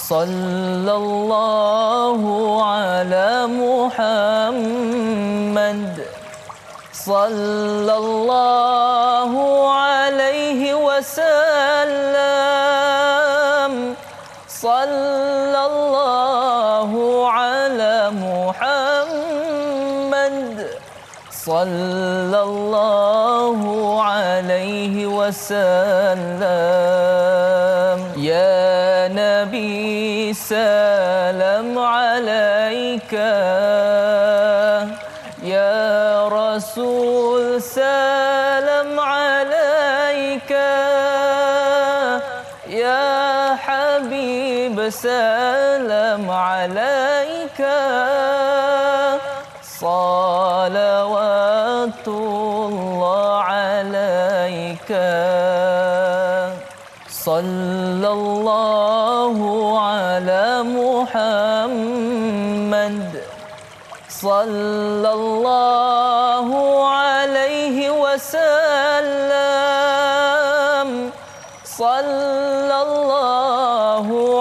Sallallahu ala Muhammad. Sallallahu alaihi wasallam. Sallallahu ala Muhammad. Sallallahu alaihi wasallam. Ya Nabi salam alaika. Ya Rasul salam alaika. Ya Habib salam alaika. Salawatullah alaika. Sallallahu ala Muhammad. Sallallahu alaihi wasallam. Sallallahu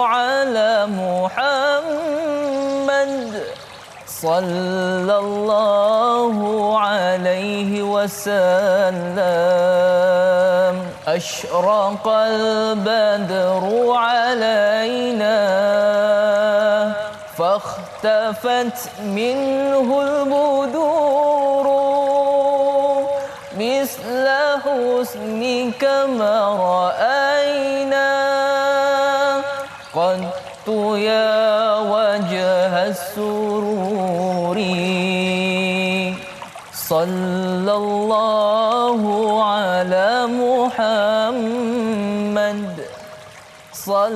ala Muhammad. Sallallahu alaihi wasallam. Ashraqal badru alaina فاختفت منه البدور مثل حسنك ما رأينا قد يا وجه السرور صلى الله على محمد.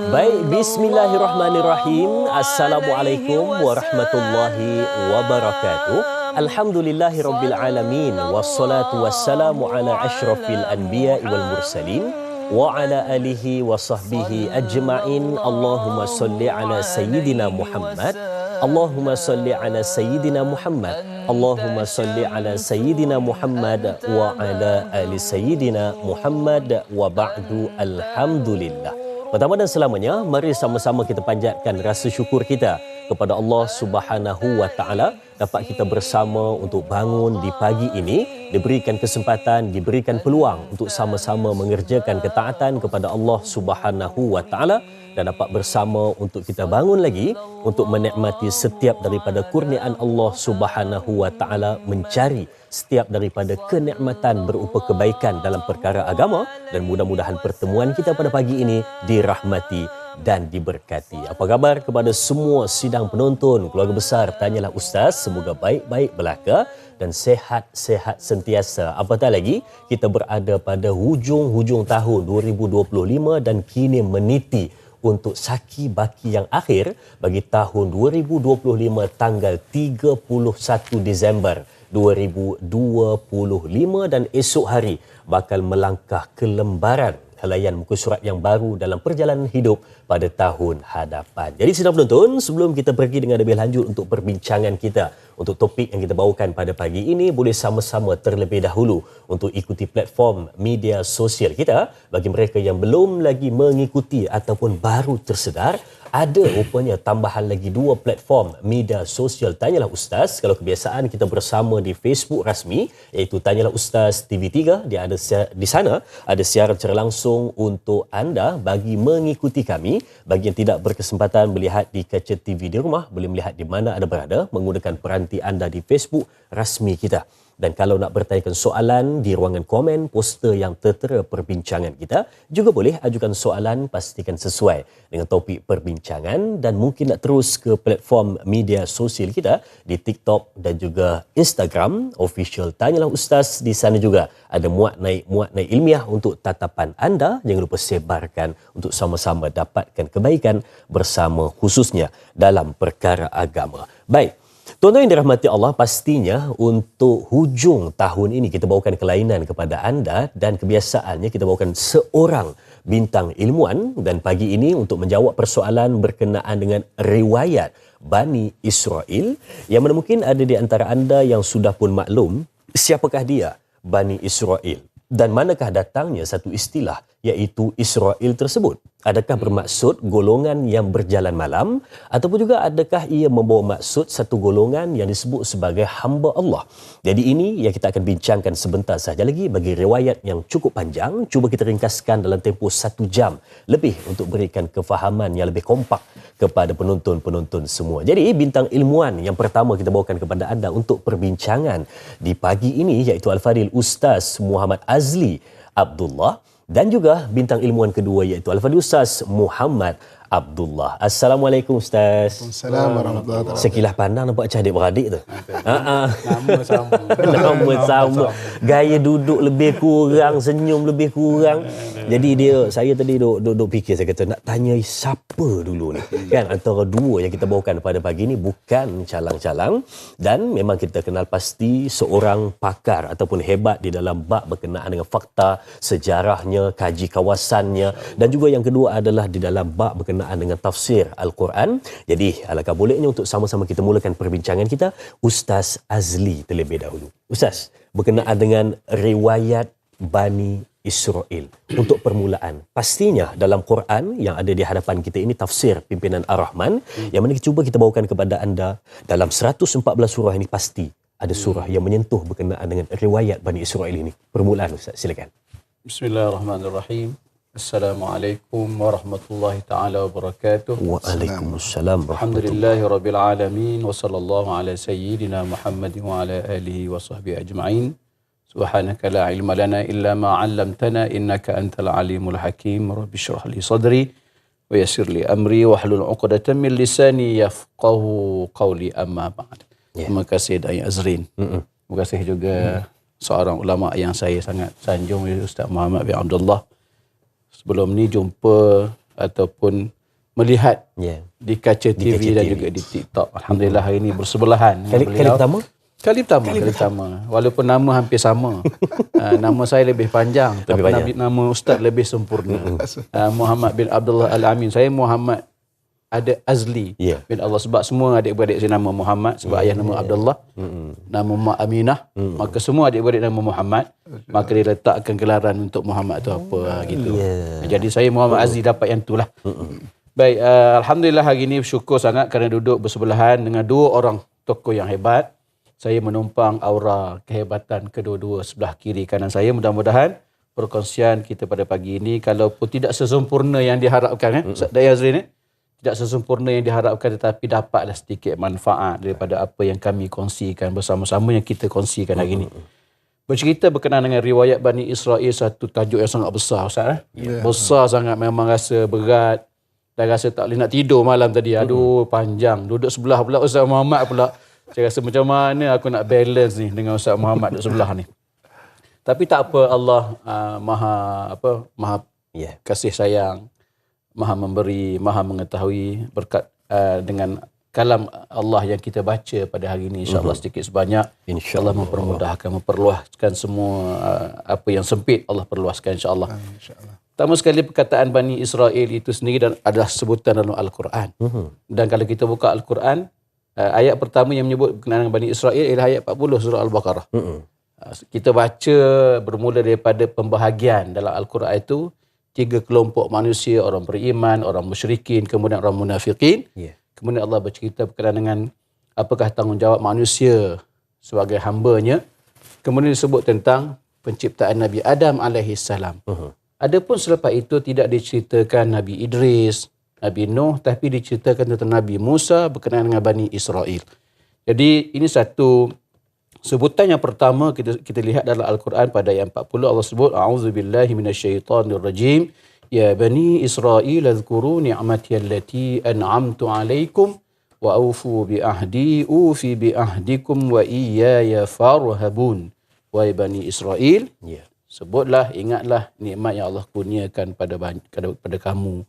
Baik, bismillahirrahmanirrahim. Assalamualaikum warahmatullahi wabarakatuh. Alhamdulillahirabbil alamin wassalatu wassalamu ala asyrafil anbiya'i wal mursalin wa ala alihi wa sahbihi ajma'in. Allahumma salli ala sayyidina Muhammad. Allahumma salli ala sayyidina Muhammad. Allahumma salli ala sayyidina Muhammad wa ala ali sayyidina Muhammad wa ba'du. Alhamdulillah. Pertama dan selamanya, mari sama-sama kita panjatkan rasa syukur kita kepada Allah Subhanahu wa taala dapat kita bersama untuk bangun di pagi ini, diberikan kesempatan, diberikan peluang untuk sama-sama mengerjakan ketaatan kepada Allah Subhanahu wa taala dan dapat bersama untuk kita bangun lagi untuk menikmati setiap daripada kurniaan Allah Subhanahu wa taala, mencari setiap daripada kenikmatan berupa kebaikan dalam perkara agama, dan mudah-mudahan pertemuan kita pada pagi ini dirahmati dan diberkati. Apa khabar kepada semua sidang penonton keluarga besar Tanyalah Ustaz? Semoga baik-baik belaka dan sehat-sehat sentiasa. Apatah lagi kita berada pada hujung-hujung tahun 2025 dan kini meniti untuk saki baki yang akhir bagi tahun 2025 tanggal 31 Disember 2025, dan esok hari bakal melangkah ke lembaran helaian muka surat yang baru dalam perjalanan hidup pada tahun hadapan. Jadi sidang penonton, sebelum kita pergi dengan lebih lanjut untuk perbincangan kita untuk topik yang kita bawakan pada pagi ini, boleh sama-sama terlebih dahulu untuk ikuti platform media sosial kita. Bagi mereka yang belum lagi mengikuti ataupun baru tersedar, ada rupanya tambahan lagi 2 platform media sosial Tanyalah Ustaz. Kalau kebiasaan kita bersama di Facebook rasmi iaitu Tanyalah Ustaz TV3, dia ada di sana ada siaran secara langsung untuk anda bagi mengikuti kami. Bagi yang tidak berkesempatan melihat di kaca TV di rumah, boleh melihat di mana anda berada menggunakan peranti anda di Facebook rasmi kita. Dan kalau nak bertanyakan soalan di ruangan komen, poster yang tertera perbincangan kita, juga boleh ajukan soalan, pastikan sesuai dengan topik perbincangan. Dan mungkin nak terus ke platform media sosial kita di TikTok dan juga Instagram official Tanyalah Ustaz. Di sana juga ada muat naik ilmiah untuk tatapan anda. Jangan lupa sebarkan untuk sama-sama dapatkan kebaikan bersama, khususnya dalam perkara agama. Baik, tuan-tuan yang dirahmati Allah, pastinya untuk hujung tahun ini kita bawakan kelainan kepada anda, dan kebiasaannya kita bawakan seorang bintang ilmuwan. Dan pagi ini untuk menjawab persoalan berkenaan dengan riwayat Bani Israel, yang mana mungkin ada di antara anda yang sudah pun maklum siapakah dia Bani Israel dan manakah datangnya satu istilah iaitu Israel tersebut? Adakah bermaksud golongan yang berjalan malam, ataupun juga adakah ia membawa maksud satu golongan yang disebut sebagai hamba Allah? Jadi ini yang kita akan bincangkan sebentar sahaja lagi bagi riwayat yang cukup panjang. Cuba kita ringkaskan dalam tempoh 1 jam lebih untuk berikan kefahaman yang lebih kompak kepada penonton-penonton semua. Jadi bintang ilmuwan yang pertama kita bawakan kepada anda untuk perbincangan di pagi ini iaitu Al-Fadhil Ustaz Muhammad Azli Abdullah, dan juga bintang ilmuwan kedua iaitu Al-Fadhil Ustaz Muhammad Abdullah. Assalamualaikum Ustaz. Assalamualaikum warahmatullahi wabarakatuh. Sekilas pandang nampak macam adik-beradik tu. Nama sama. Nama sama. Gaya duduk lebih kurang, senyum lebih kurang. Jadi saya tadi duduk fikir, saya kata nak tanya siapa dulu ni. Kan antara dua yang kita bawakan pada pagi ni bukan calang-calang, dan memang kita kenal pasti seorang pakar ataupun hebat di dalam bab berkenaan dengan fakta, sejarahnya, kaji kawasannya, dan juga yang kedua adalah di dalam bab berkenaan dengan tafsir Al-Quran. Jadi alangkah bolehnya untuk sama-sama kita mulakan perbincangan kita. Ustaz Azli terlebih dahulu. Ustaz, berkenaan dengan riwayat Bani Israel. Untuk permulaan, pastinya dalam Quran yang ada di hadapan kita ini tafsir pimpinan Ar-Rahman, yang mana cuba kita bawakan kepada anda dalam 114 surah ini pasti ada surah yang menyentuh berkenaan dengan riwayat Bani Israel ini. Permulaan Ustaz, silakan. Bismillahirrahmanirrahim. Assalamualaikum warahmatullahi taala wabarakatuh. Waalaikumsalam. Alhamdulillahi rabbil alamin wa sallallahu ala sayyidina Muhammadin wa ala alihi wa sahbihi ajma'in. Subhanaka la ilma lana illa ma 'allamtana innaka antal alimul hakim. Rabbi shrah li sadri wa yassir li amri wa hlul 'uqdatam min lisani yafqahu qawli, amma ba'd. Terima kasih Dai Azrin. Terima kasih juga seorang ulama yang saya sangat sanjung, Ustaz Muhammad bin Abdullah. Sebelum ni jumpa ataupun melihat di kaca TV dan juga di TikTok. Alhamdulillah hari ini bersebelahan. Kali pertama? Kali pertama. Walaupun nama hampir sama. Nama saya lebih panjang, tapi nama Ustaz lebih sempurna. Muhammad bin Abdullah Al-Amin. Saya Muhammad ada Azli bin Allah, sebab semua adik-beradik saya nama Muhammad, sebab ayah nama Abdullah, nama mak Aminah, maka semua adik-beradik nama Muhammad, maka dia letakkan gelaran untuk Muhammad tu apa gitu. Jadi saya Muhammad Azli dapat yang itulah. Baik, alhamdulillah hari ini bersyukur sangat kerana duduk bersebelahan dengan dua orang tokoh yang hebat. Saya menumpang aura kehebatan kedua-dua sebelah kiri kanan saya. Mudah-mudahan perkongsian kita pada pagi ini, kalaupun tidak sesempurna yang diharapkan, Ustaz Dai Azrin, tidak sesempurna yang diharapkan, tetapi dapatlah sedikit manfaat daripada apa yang kami kongsikan bersama-sama, yang kita kongsikan hari ini. Bercerita berkenaan dengan riwayat Bani Israel, satu tajuk yang sangat besar, Ustaz. Besar sangat, memang rasa berat dan rasa tak boleh nak tidur malam tadi. Aduh, panjang. Duduk sebelah pula Ustaz Muhammad pula. Saya rasa macam mana aku nak balance ni dengan Ustaz Muhammad duduk sebelah ni. Tapi tak apa, Allah maha kasih sayang, Maha memberi, Maha mengetahui. Berkat dengan kalam Allah yang kita baca pada hari ini, insya-Allah sedikit sebanyak Allah mempermudahkan, memperluaskan semua apa yang sempit, Allah perluaskan insya-Allah. Pertama sekali, perkataan Bani Israel itu sendiri dan adalah sebutan dalam Al-Quran. Dan kalau kita buka Al-Quran, ayat pertama yang menyebut berkenaan dengan Bani Israel ialah ayat 40 surah Al-Baqarah. Kita baca bermula daripada pembahagian dalam Al-Quran itu, 3 kelompok manusia, orang beriman, orang musyrikin, kemudian orang munafikin. Kemudian Allah bercerita berkenaan dengan apakah tanggungjawab manusia sebagai hambanya. Kemudian disebut tentang penciptaan Nabi Adam alaihissalam. Adapun selepas itu tidak diceritakan Nabi Idris, Nabi Nuh, tapi diceritakan tentang Nabi Musa berkenaan dengan Bani Israel. Jadi ini satu sebutan yang pertama kita lihat dalam Al-Quran pada ayat 40. Allah sebut, a'udzubillahi minasyaitonirrajim, ya Bani Israel azkuru ni'mati allati an'amtu alaikum wa awfu bi ahdi ufi bi ahdikum wa iyaya farhabun. Wahai Bani Israel, sebutlah, ingatlah nikmat yang Allah kurniakan pada kamu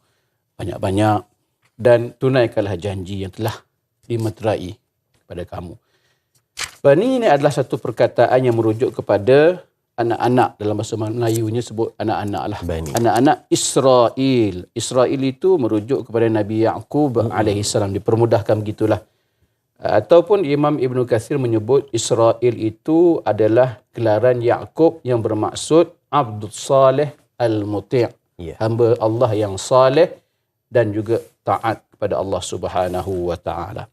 banyak-banyak, dan tunaikanlah janji yang telah dimeterai kepada kamu. Bani ini adalah satu perkataan yang merujuk kepada anak-anak. Dalam bahasa Melayunya sebut anak-anak lah. Bani. Anak-anak Israel. Israel itu merujuk kepada Nabi Yaqub alaihissalam. Dipermudahkan begitulah. Ataupun Imam Ibn Katsir menyebut Israel itu adalah gelaran Yaqub yang bermaksud Abdul Saleh Al-Muti'. hamba Allah yang saleh dan juga taat kepada Allah Subhanahu wa taala.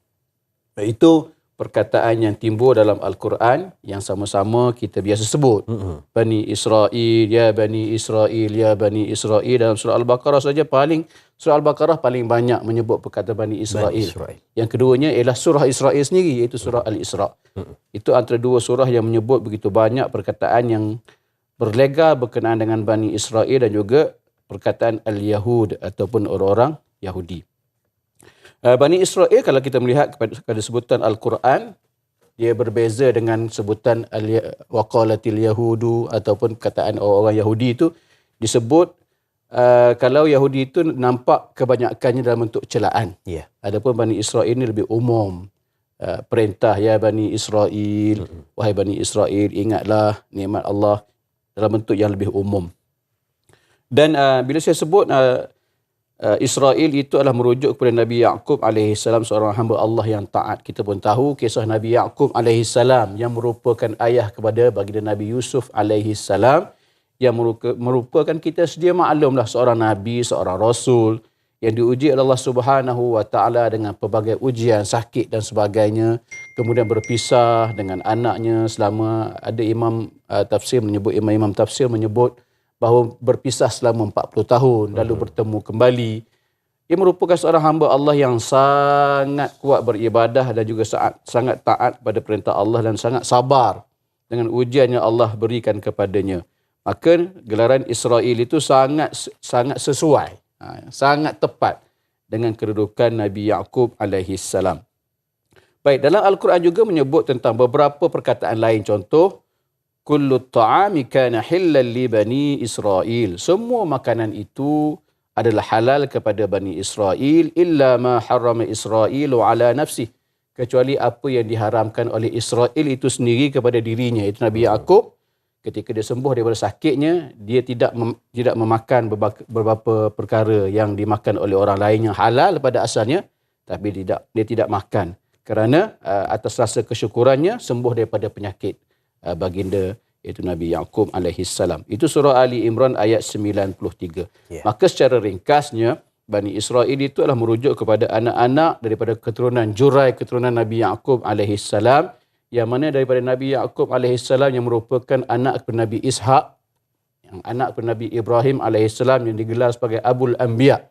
Itu perkataan yang timbul dalam Al-Quran yang sama-sama kita biasa sebut. Bani Israel, ya Bani Israel, ya Bani Israel. Dalam surah Al-Baqarah saja surah Al-Baqarah paling banyak menyebut perkataan Bani Israel. Yang keduanya ialah surah Israel sendiri, iaitu surah Al-Isra. Itu antara dua surah yang menyebut begitu banyak perkataan yang berlega berkenaan dengan Bani Israel dan juga perkataan Al-Yahud ataupun orang-orang Yahudi. Bani Israel, kalau kita melihat kepada sebutan Al-Quran, dia berbeza dengan sebutan waqalatil yahudu ataupun perkataan orang-orang Yahudi itu disebut kalau Yahudi itu nampak kebanyakannya dalam bentuk celaan. Adapun Bani Israel ini lebih umum. Perintah, ya Bani Israel, wahai Bani Israel, ingatlah nikmat Allah, dalam bentuk yang lebih umum. Dan bila saya sebut Israel itu adalah merujuk kepada Nabi Yaqub alaihissalam, seorang hamba Allah yang taat. Kita pun tahu kisah Nabi Yaqub alaihissalam yang merupakan ayah kepada baginda Nabi Yusuf alaihissalam, yang merupakan, kita sedia maklumlah, seorang Nabi, seorang Rasul yang diuji oleh Allah Subhanahu wa taala dengan pelbagai ujian, sakit dan sebagainya. Kemudian berpisah dengan anaknya selama, ada imam tafsir menyebut bahawa berpisah selama 40 tahun lalu bertemu kembali. Ia merupakan seorang hamba Allah yang sangat kuat beribadah dan juga sangat taat pada perintah Allah dan sangat sabar dengan ujian yang Allah berikan kepadanya. Maka gelaran Israel itu sangat sesuai, sangat tepat dengan kedudukan Nabi Yaqub alaihissalam. Baik, dalam Al-Quran juga menyebut tentang beberapa perkataan lain. Contoh, kullu ta'ami kana halal li bani Israel. Semua makanan itu adalah halal kepada Bani Israel, illa ma harrama Israel ala nafsih, kecuali apa yang diharamkan oleh Israel itu sendiri kepada dirinya. Itu Nabi Yaqub ketika dia sembuh daripada sakitnya, dia tidak memakan beberapa perkara yang dimakan oleh orang lain yang halal pada asalnya, tapi dia tidak makan kerana atas rasa kesyukurannya sembuh daripada penyakit baginda, iaitu Nabi Yaqub alaihissalam. Itu surah Ali Imran ayat 93. Maka secara ringkasnya, Bani Israel itu adalah merujuk kepada anak-anak daripada keturunan Jurai, keturunan Nabi Yaqub alaihissalam, yang mana daripada Nabi Yaqub alaihissalam yang merupakan anak kepada Nabi Ishaq, yang anak kepada Nabi Ibrahim alaihissalam yang digelar sebagai Abul Anbiya.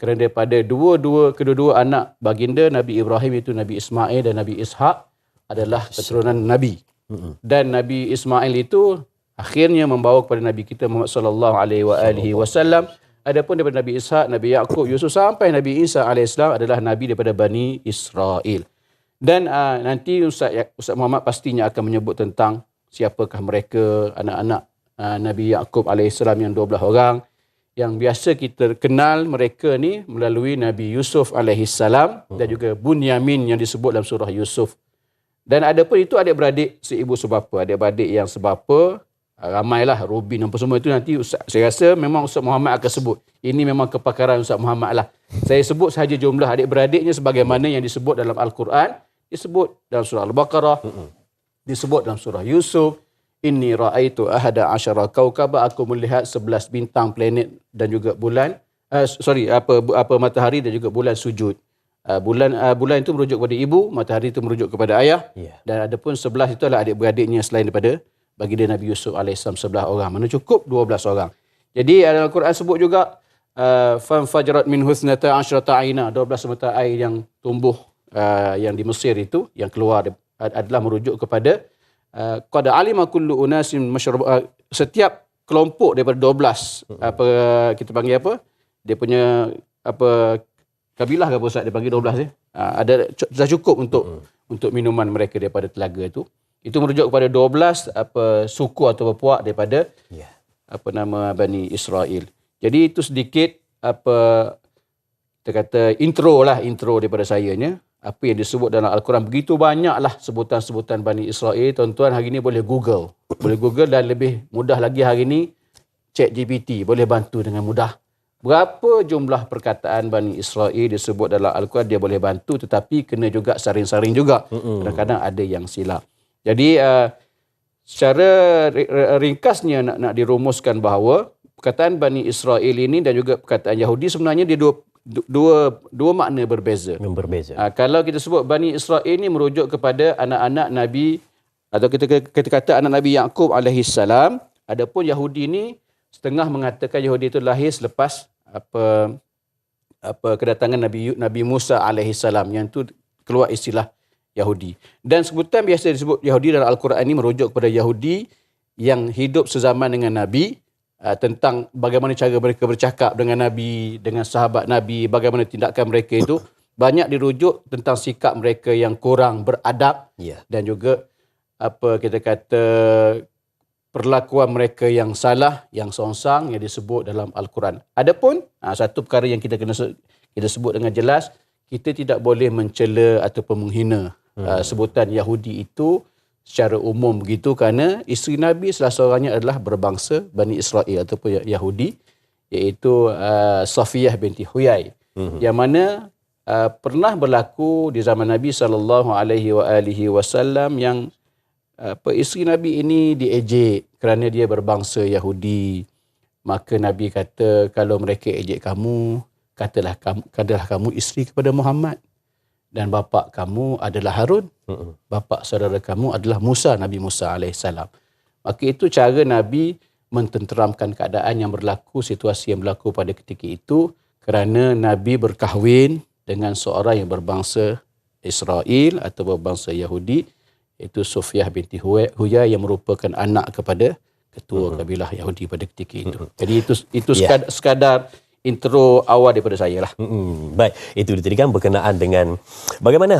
Kerana daripada kedua-dua anak baginda Nabi Ibrahim, itu Nabi Ismail dan Nabi Ishaq, adalah keturunan Nabi. Dan Nabi Ismail itu akhirnya membawa kepada Nabi kita Muhammad sallallahu alaihi wasallam. Adapun daripada Nabi Ishaq, Nabi Yaqub, Yusuf sampai Nabi Isa alaihissalam adalah nabi daripada Bani Israel. Dan nanti Ustaz Muhammad pastinya akan menyebut tentang siapakah mereka, anak-anak Nabi Yaqub alaihissalam yang 12 orang yang biasa kita kenal mereka ni melalui Nabi Yusuf alaihissalam dan juga Bunyamin yang disebut dalam surah Yusuf. Dan ada pun itu adik-beradik seibu sebapa, adik-beradik yang sebapa, ramailah, Rubin apa semua itu nanti Ustaz, saya rasa memang Ustaz Muhammad akan sebut. Ini memang kepakaran Ustaz Muhammad lah. Saya sebut sahaja jumlah adik-beradiknya sebagaimana yang disebut dalam Al-Quran, disebut dalam surah Al-Baqarah, disebut dalam surah Yusuf. Inni ra'aitu ahada asyara kaukaba, aku melihat 11 bintang, planet dan juga bulan, matahari dan juga bulan sujud. Bulan itu merujuk kepada ibu, matahari itu merujuk kepada ayah, dan ada pun 11 itu adalah adik-beradiknya selain daripada baginda Nabi Yusuf alaihissalam 11 orang. Mana cukup 12 orang. Jadi Al-Quran sebut juga fanfajarat min husnata asyrata aina, 12 mata air yang tumbuh yang di Mesir itu, yang keluar adalah merujuk kepada qad alima kullu unasin masyrab, setiap kelompok daripada 12 kita panggil apa? Dia punya kabilah ke apa Ustaz dia panggil 12 ni. Ada dah cukup untuk minuman mereka daripada telaga itu. Itu merujuk kepada 12 suku atau puak daripada Bani Israel. Jadi itu sedikit kita kata intro daripada sayanya. Apa yang disebut dalam Al-Quran, begitu banyaklah sebutan-sebutan Bani Israel. Tuan-tuan hari ini boleh Google. Dan lebih mudah lagi hari ini ChatGPT boleh bantu dengan mudah. Berapa jumlah perkataan Bani Israel disebut dalam Al-Quran, dia boleh bantu, tetapi kena juga saring-saring juga. Kadang-kadang ada yang silap. Jadi secara ringkasnya nak dirumuskan bahawa perkataan Bani Israel ini dan juga perkataan Yahudi sebenarnya dia dua makna berbeza. Yang berbeza. Kalau kita sebut Bani Israel ini merujuk kepada anak-anak Nabi atau kita kata anak Nabi Yaqub alaihi salam. Adapun Yahudi ini setengah mengatakan Yahudi itu lahir selepas kedatangan Nabi Musa alaihi salam, yang tu keluar istilah Yahudi. Dan sebutan biasa disebut Yahudi dalam Al-Quran ini merujuk kepada Yahudi yang hidup sezaman dengan Nabi, tentang bagaimana cara mereka bercakap dengan Nabi, dengan sahabat Nabi, bagaimana tindakan mereka itu banyak dirujuk tentang sikap mereka yang kurang beradab, dan juga kita kata perlakuan mereka yang salah, yang songsang, yang disebut dalam Al-Quran. Adapun satu perkara yang kita sebut dengan jelas, kita tidak boleh mencela ataupun menghina sebutan Yahudi itu secara umum begitu, kerana isteri Nabi salah seorangnya adalah berbangsa Bani Israel ataupun Yahudi, iaitu Safiyah binti Huyai, yang mana pernah berlaku di zaman Nabi SAW yang isteri Nabi ini diejek kerana dia berbangsa Yahudi. Maka Nabi kata, kalau mereka ejek kamu, katalah kamu isteri kepada Muhammad, dan bapa kamu adalah Harun, bapa saudara kamu adalah Musa, Nabi Musa alaihissalam. Maka itu cara Nabi mententeramkan keadaan yang berlaku, situasi yang berlaku pada ketika itu, kerana Nabi berkahwin dengan seorang yang berbangsa Israel atau berbangsa Yahudi, iaitu Safiyah binti Huyai, yang merupakan anak kepada ketua kabilah Yahudi pada ketika itu. Jadi itu sekadar intro awal daripada saya lah. Baik, itu tadi kan berkenaan dengan bagaimana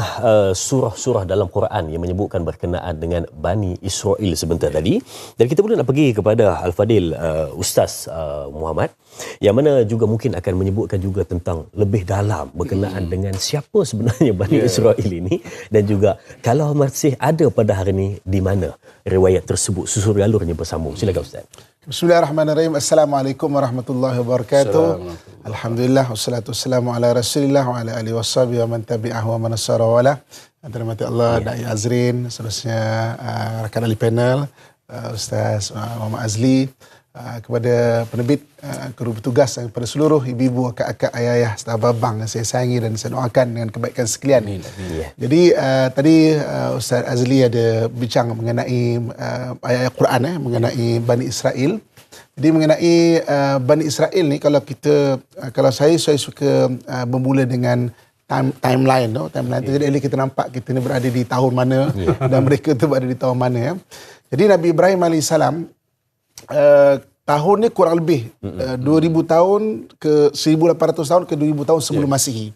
surah-surah dalam Quran yang menyebutkan berkenaan dengan Bani Israel sebentar tadi. Dan kita pun nak pergi kepada Al-Fadil Ustaz Muhammad, yang mana juga mungkin akan menyebutkan juga tentang lebih dalam berkenaan dengan siapa sebenarnya Bani Israel ini, dan juga kalau masih ada pada hari ini, di mana riwayat tersebut susur galurnya bersambung. Silakan Ustaz. Bismillahirrahmanirrahim. Assalamualaikum warahmatullahi wabarakatuh. Alhamdulillah wassalatu wassalamu ala Rasulillah wa ala alihi washabihi wa man tabi'ahu wa man nasara wala. Dirahmati Allah, Dai Azrin, seterusnya rakan ahli panel, Ustaz Muhammad Azli, kepada penerbit, kru bertugas, dan kepada seluruh ibu-ibu, akak-akak, ayah-ayah, sahabat abang yang saya sayangi dan saya doakan dengan kebaikan sekalian. Jadi tadi Ustaz Azli ada bincang mengenai ayat Quran, mengenai Bani Israel. Jadi mengenai Bani Israel ni, kalau saya suka bermula dengan timeline. Jadi kita nampak kita ni berada di tahun mana dan mereka tu berada di tahun mana. Jadi Nabi Ibrahim AS tahun ni kurang lebih 2000 tahun ke 1800 tahun ke 2000 tahun sebelum Masihi.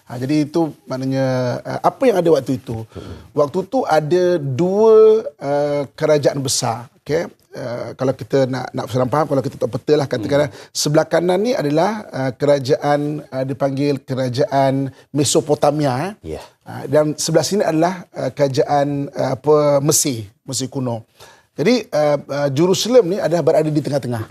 Jadi itu maknanya apa yang ada waktu itu. Waktu itu ada dua kerajaan besar. Kalau kita nak faham, kalau kita tak peta lah, katakanlah sebelah kanan ni adalah kerajaan dipanggil kerajaan Mesopotamia. Dan sebelah sini adalah kerajaan Mesir kuno. Jadi Jerusalem ni adalah berada di tengah-tengah.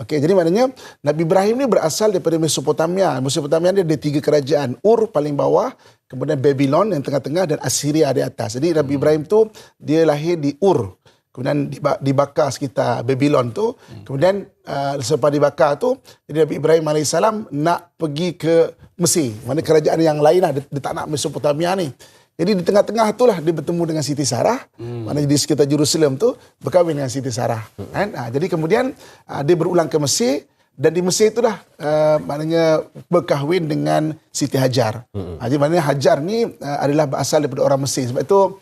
Jadi maknanya Nabi Ibrahim ni berasal daripada Mesopotamia. Mesopotamia ni ada tiga kerajaan. Ur paling bawah, kemudian Babylon yang tengah-tengah, dan Assyria di atas. Jadi Nabi Ibrahim tu dia lahir di Ur. Kemudian dibakar sekitar Babylon tu. Kemudian selepas dibakar tu, jadi Nabi Ibrahim AS nak pergi ke Mesir. Mana kerajaan yang lain lah, dia tak nak Mesopotamia ni. Jadi di tengah-tengah itulah dia bertemu dengan Siti Sarah. Mana di sekitar Jerusalem tu berkahwin dengan Siti Sarah. Jadi kemudian dia berulang ke Mesir, dan di Mesir itulah maknanya berkahwin dengan Siti Hajar. Jadi maknanya Hajar ni adalah berasal daripada orang Mesir. Sebab itu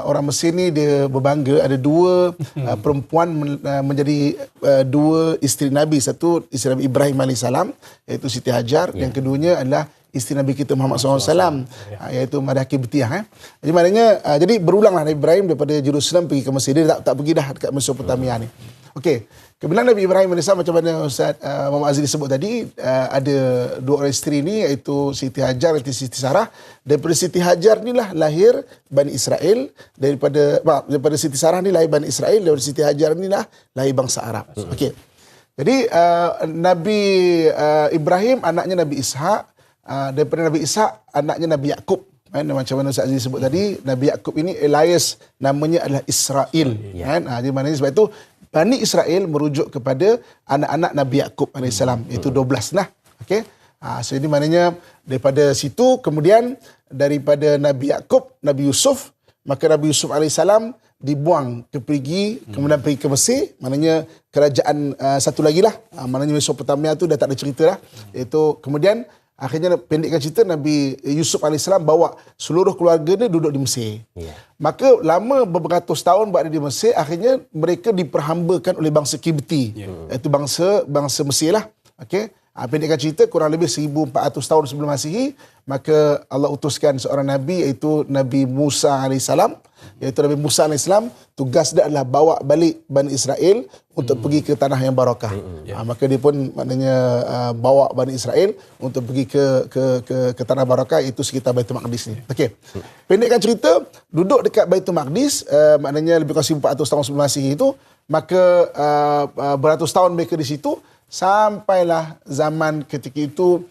orang Mesir ni dia berbangga ada dua perempuan menjadi dua isteri Nabi. Satu isteri Nabi Ibrahim AS, iaitu Siti Hajar. Yang keduanya adalah isteri Nabi kita Muhammad SAW, iaitu Maria Kibtiyah. Jadi maknanya, jadi berulanglah Nabi Ibrahim daripada Jerusalem pergi ke Mesir. Dia tak pergi dah dekat Mesopotamia ni. Okey. Kemudian Nabi Ibrahim AS, macam mana Ustaz Muhammad Azli sebut tadi, ada dua orang isteri ni, iaitu Siti Hajar dan Siti Sarah. Daripada Siti Hajar ni lah lahir Bani Israel. Daripada Siti Sarah ni lahir Bani Israel. Daripada Siti Hajar ni lah lahir bangsa Arab. Okey. Jadi Nabi Ibrahim anaknya Nabi Ishak. Daripada Nabi Ishak anaknya Nabi Yaqub. Macam mana Ustaz Aziz sebut tadi, Nabi Yaqub ini Elias namanya adalah Israel. Jadi maknanya sebab itu Bani Israel merujuk kepada anak-anak Nabi Yaqub AS, iaitu 12 lah. Okey. So ini maknanya daripada situ, kemudian daripada Nabi Yaqub, Nabi Yusuf, maka Nabi Yusuf AS dibuang kemudian pergi ke Mesir, maknanya kerajaan satu lagi lah, maknanya Mesopotamia tu dah tak ada cerita lah. Iaitu kemudian akhirnya pendekkan cerita, Nabi Yusuf AS bawa seluruh keluarga dia duduk di Mesir. Maka lama beratus tahun berada di Mesir, akhirnya mereka diperhambakan oleh bangsa Kibti, iaitu bangsa Mesir lah. Okey. Pendekkan cerita, kurang lebih 1400 tahun sebelum Masihi, maka Allah utuskan seorang Nabi, iaitu Nabi Musa AS. Iaitu Nabi Musa AS, tugas dia adalah bawa balik Bani Israel untuk pergi ke tanah yang barakah. Maka dia pun maknanya bawa Bani Israel untuk pergi ke tanah barakah, itu sekitar Baitul Maqdis ni. Okey. Pendekkan cerita, duduk dekat Baitul Maqdis, maknanya lebih kurang 1400 tahun sebelum Masihi itu, maka beratus tahun mereka di situ, sampailah zaman ketika itu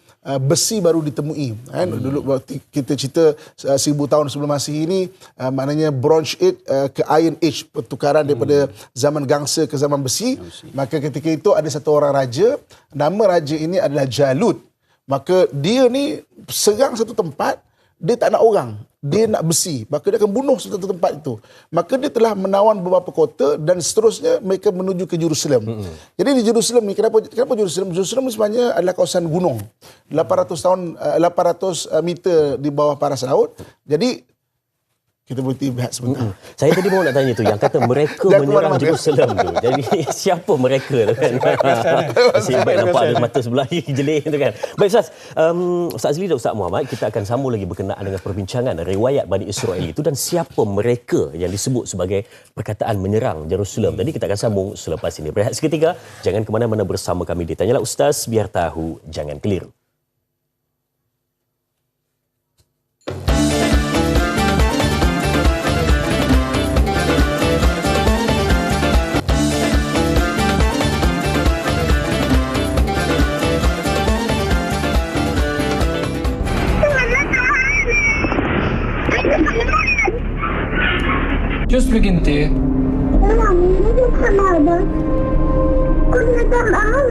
besi baru ditemui. Dulu kita cerita 1000 tahun sebelum Masihi ini, maknanya Bronze Age ke Iron Age, pertukaran daripada zaman gangsa ke zaman besi. Maka ketika itu ada satu orang raja, nama raja ini adalah Jalut. Maka dia ni serang satu tempat, dia tak nak orang, dia nak besi, maka dia akan bunuh satu tempat itu. Maka dia telah menawan beberapa kota dan seterusnya mereka menuju ke Jerusalem. Jadi di Jerusalem ni, kenapa Jerusalem? Jerusalem sebenarnya adalah kawasan gunung, 800 meter di bawah paras laut. Jadi kita boleh lihat sebentar. Saya tadi mau nak tanya tu, yang kata mereka menyerang Jerusalem tu. Jadi siapa mereka tu kan? Masih baik nampak ada mata sebelah jeling tu kan. Baik Ustaz, Ustaz Azli dan Ustaz Muhammad, kita akan sambung lagi berkenaan dengan perbincangan riwayat Bani Israel itu dan siapa mereka yang disebut sebagai perkataan menyerang Jerusalem. Tadi kita akan sambung selepas ini. Berehat seketika, jangan ke mana-mana bersama kami di Tanyalah Ustaz, biar tahu jangan keliru. اسمك انت؟ اسمي حمادة. كنا طبعا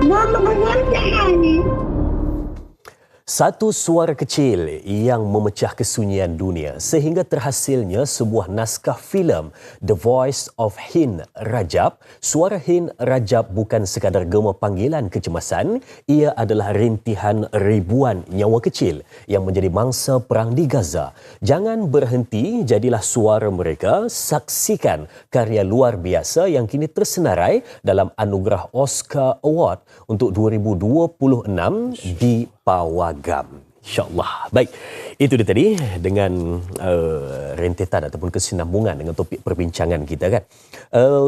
ماما غيرت حالي. Satu suara kecil yang memecah kesunyian dunia sehingga terhasilnya sebuah naskah filem The Voice of Hind Rajab. Suara Hind Rajab bukan sekadar gema panggilan kecemasan, ia adalah rintihan ribuan nyawa kecil yang menjadi mangsa perang di Gaza. Jangan berhenti, jadilah suara mereka. Saksikan karya luar biasa yang kini tersenarai dalam anugerah Oscar Award untuk 2026 di Pawagam. InsyaAllah. Baik, itu dia tadi dengan rentetan ataupun kesinambungan dengan topik perbincangan kita kan.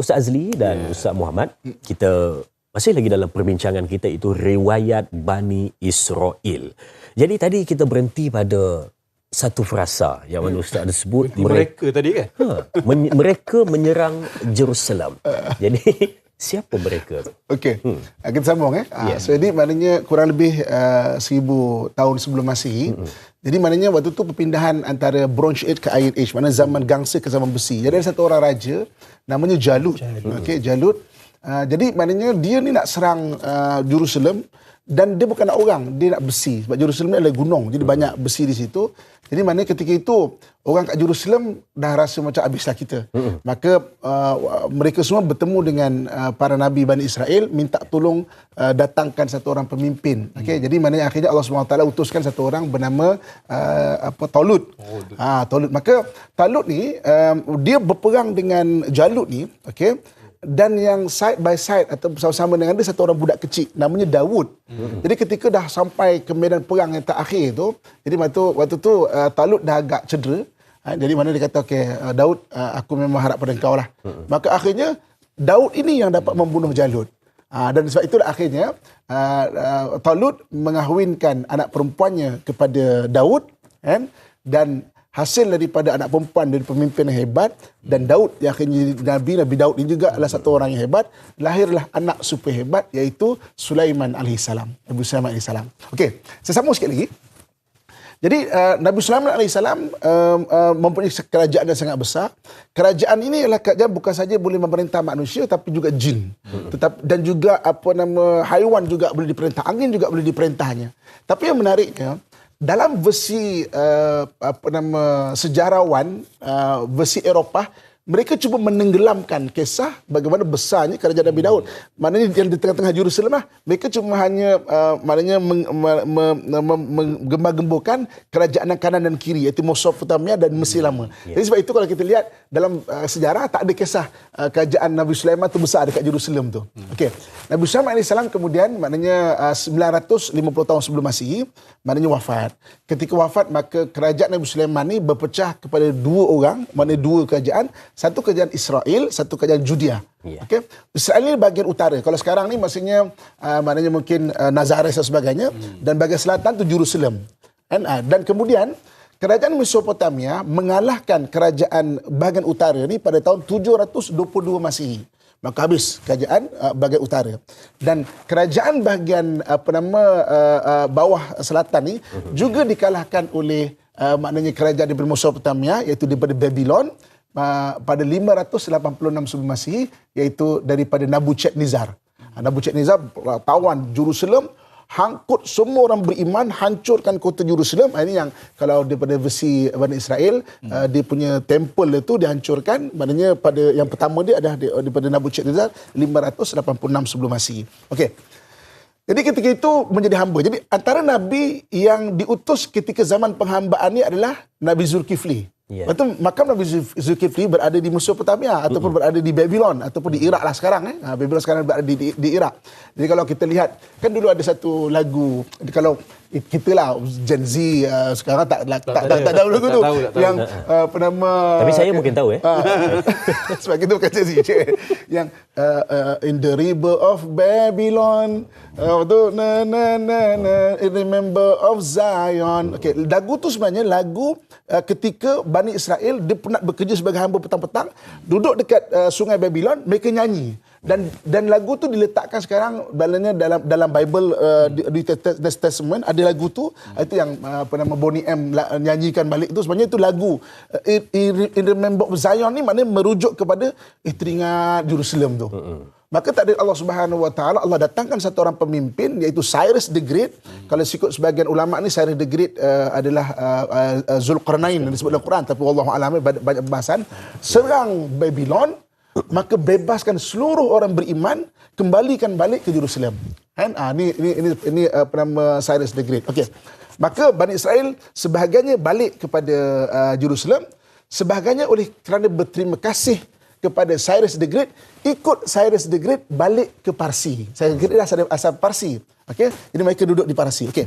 Ustaz Azli dan Ustaz Muhammad, kita masih lagi dalam perbincangan kita, itu riwayat Bani Israel. Jadi tadi kita berhenti pada satu frasa yang mana Ustaz ada sebut mereka tadi kan. Mereka menyerang Jerusalem. Jadi siapa mereka tu? Okey. Kita sambung So ini maknanya kurang lebih 1000 tahun sebelum Masihi. Jadi maknanya waktu tu perpindahan antara Bronze Age ke Iron Age, maknanya zaman gangsa ke zaman besi. Jadi ada satu orang raja namanya Jalut. Okey, Jalut. Jadi maknanya dia ni nak serang Jerusalem, dan dia bukan nak orang, dia nak besi. Sebab Jerusalem ni adalah gunung, jadi banyak besi di situ. Jadi maknanya ketika itu orang kat Jerusalem dah rasa macam habislah kita. Maka mereka semua bertemu dengan para nabi Bani Israel, minta tolong datangkan satu orang pemimpin. Okey, jadi maknanya akhirnya Allah SWT utuskan satu orang bernama Talut. Talut. Maka Talut ni dia berperang dengan Jalut ni, okey. Dan yang side by side atau bersama-sama dengan dia satu orang budak kecil namanya Daud. Jadi ketika dah sampai ke medan perang yang terakhir tu, jadi waktu tu Talut dah agak cedera. Jadi mana dia kata, okey Daud, aku memang harap pada engkau lah. Maka akhirnya Daud ini yang dapat membunuh Jalut. Dan sebab itulah akhirnya Talut mengahwinkan anak perempuannya kepada Daud, dan hasil daripada anak perempuan dari pemimpin yang hebat, dan Daud yang akhirnya Nabi Daud ini juga adalah satu orang yang hebat, lahirlah anak super hebat iaitu Sulaiman AS, Nabi Sulaiman AS. Okey, saya sambung sikit lagi. Jadi Nabi Sulaiman AS mempunyai kerajaan yang sangat besar. Kerajaan ini adalah kerajaan bukan saja boleh memerintah manusia tapi juga jin. Dan juga haiwan juga boleh diperintah, angin juga boleh diperintahnya. Tapi yang menariknya, dalam versi sejarawan versi Eropah, mereka cuba menenggelamkan kisah bagaimana besarnya kerajaan Nabi Daud. Maknanya yang di tengah-tengah Jerusalem lah, mereka cuma hanya menggembar-gemburkan kerajaan yang kanan dan kiri, iaitu Mesopotamia dan Mesir Lama. Jadi sebab itu kalau kita lihat dalam sejarah, tak ada kisah kerajaan Nabi Sulaiman tu besar dekat Jerusalem tu. Okey. Nabi Sulaiman AS kemudian maknanya 950 tahun sebelum Masihi, maknanya wafat. Ketika wafat, maka kerajaan Nabi Sulaiman ni berpecah kepada dua orang, maknanya dua kerajaan. Satu kerajaan Israel, satu kerajaan Judea. Okay? Israel ni bahagian utara. Kalau sekarang ni maksudnya maknanya mungkin Nazareth dan sebagainya. Dan bahagian selatan tu Jerusalem. Dan kemudian kerajaan Mesopotamia mengalahkan kerajaan bahagian utara ni pada tahun 722 Masihi. Maka habis kerajaan bahagian utara. Dan kerajaan bahagian bawah selatan ni juga dikalahkan oleh maknanya kerajaan di Mesopotamia, iaitu daripada Babylon pada 586 sebelum Masihi, iaitu daripada Nabucodonosor. Nabucodonosor tawan Jerusalem, hangkut semua orang beriman, hancurkan kota Jerusalem. Ini yang kalau daripada versi Bani Israel, dia punya temple itu dihancurkan. Maknanya pada yang pertama dia adalah daripada Nabucodonosor 586 sebelum Masihi. Okey. Jadi ketika itu menjadi hamba. Jadi antara Nabi yang diutus ketika zaman penghambaan ini adalah Nabi Zulkifli. Lepas tu makam Nabi Zulkifli berada di Mesopotamia ataupun berada di Babylon ataupun di Iraq lah sekarang. Babylon sekarang berada di Iraq. Jadi kalau kita lihat, kan dulu ada satu lagu, kalau kita lah Gen Z sekarang tak tahu lagu tu. Yang penama... Tapi saya mungkin tahu sebab kita bukan Gen Z. Yang In the River of Babylon, Remember of Zion. Okay, lagu tu sebenarnya lagu ketika Bani Israel dia penat bekerja sebagai hamba petang-petang, duduk dekat sungai Babylon, mereka nyanyi. Dan lagu tu diletakkan sekarang dalam Bible di Testament ada lagu tu, itu yang Bonnie M nyanyikan balik tu. Sebenarnya itu lagu In Remember of Zion ni maknanya merujuk kepada teringat Jerusalem tu. Maka takdir Allah Subhanahu Wa Taala, Allah datangkan satu orang pemimpin, iaitu Cyrus the Great. Kalau ikut sebagian ulama ni, Cyrus the Great adalah Zulkarnain yang disebut dalam Quran, tapi wallahu a'lam banyak pembahasan. Serang Babylon, maka bebaskan seluruh orang beriman, kembalikan balik ke Jerusalem. Ini nama Cyrus the Great. Okey. Maka Bani Israel sebahagiannya balik kepada Jerusalem, sebahagiannya oleh kerana berterima kasih kepada Cyrus the Great, ikut Cyrus the Great balik ke Parsi. Cyrus the Great asal Parsi. Okey. Jadi mereka duduk di Parsi. Okey.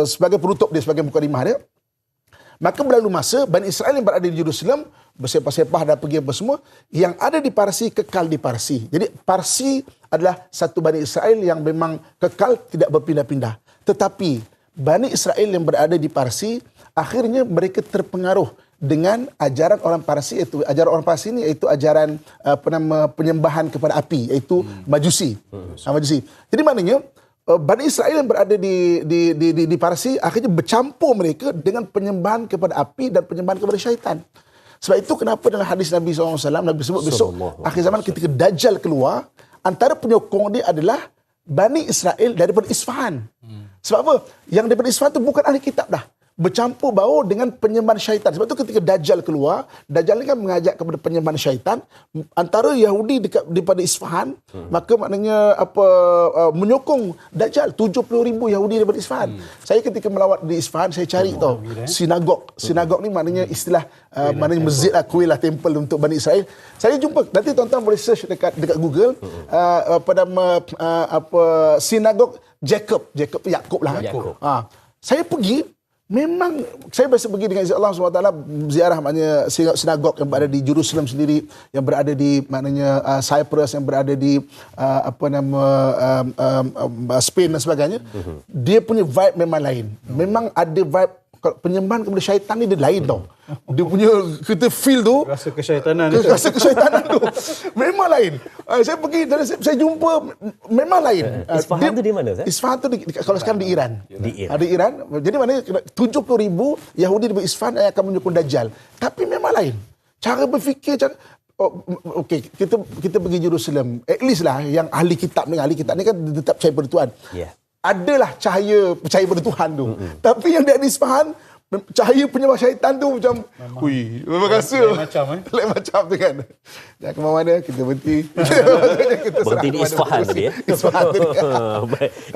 Sebagai penutup dia, sebagai mukadimah dia, maka berlalu masa, Bani Israel yang berada di Jerusalem bersepah-sepah dan pergi apa semua, yang ada di Parsi kekal di Parsi. Jadi Parsi adalah satu Bani Israel yang memang kekal, tidak berpindah-pindah. Tetapi Bani Israel yang berada di Parsi, akhirnya mereka terpengaruh dengan ajaran orang Parsi, iaitu ajaran orang Parsi ini iaitu ajaran penyembahan kepada api, iaitu Majusi. Majusi. Jadi maknanya Bani Israel yang berada di Parsi akhirnya bercampur mereka dengan penyembahan kepada api dan penyembahan kepada syaitan. Sebab itu kenapa dalam hadis Nabi SAW, Nabi sebut besok akhir zaman ketika Dajjal keluar, antara penyokong dia adalah Bani Israel daripada Isfahan. Sebab apa? Yang daripada Isfahan itu bukan ahli kitab dah. Bercampur baur dengan penyembahan syaitan. Sebab itu ketika Dajjal keluar, Dajjal ni kan mengajak kepada penyembahan syaitan. Antara Yahudi daripada Isfahan, maka maknanya menyokong Dajjal. 70,000 Yahudi daripada Isfahan. Saya ketika melawat di Isfahan, saya cari sinagog. Sinagog ni maknanya istilah maknanya masjid lah, kuil lah, temple untuk Bani Israel. Saya jumpa, nanti tuan-tuan boleh search dekat Google pada sinagog Yakub lah. Saya pergi. Memang saya biasa pergi dengan izin Allah SWT ziarah maknanya sinagog yang berada di Jerusalem sendiri, yang berada di maknanya Cyprus, yang berada di Spain dan sebagainya. Dia punya vibe memang lain. Memang ada vibe Kalau penyembahan kepada syaitan ni dia lain tau. Dia punya kita feel tu Rasa kesyaitanan. rasa kesyaitanan tu memang lain. Saya pergi dan saya jumpa memang lain. Isfahan tu di mana, Ustaz? Isfahan tu kalau sekarang di Iran. Di Iran. Di Iran. Jadi mana 70,000 Yahudi di Isfahan yang akan menyokong Dajjal. Tapi memang lain. Cara berfikir, okey, kita pergi Jerusalem. At least lah yang ahli kitab ni kan tetap percaya pada Tuhan. Yeah. Adalah cahaya percaya pada Tuhan tu. Tapi yang dia di Isfahan, cahaya penyembah syaitan tu macam memang rasa lain macam tu kan. Jangan ke mana kita berhenti. Berhenti di Isfahan tadi ya. Isfahan tu dia.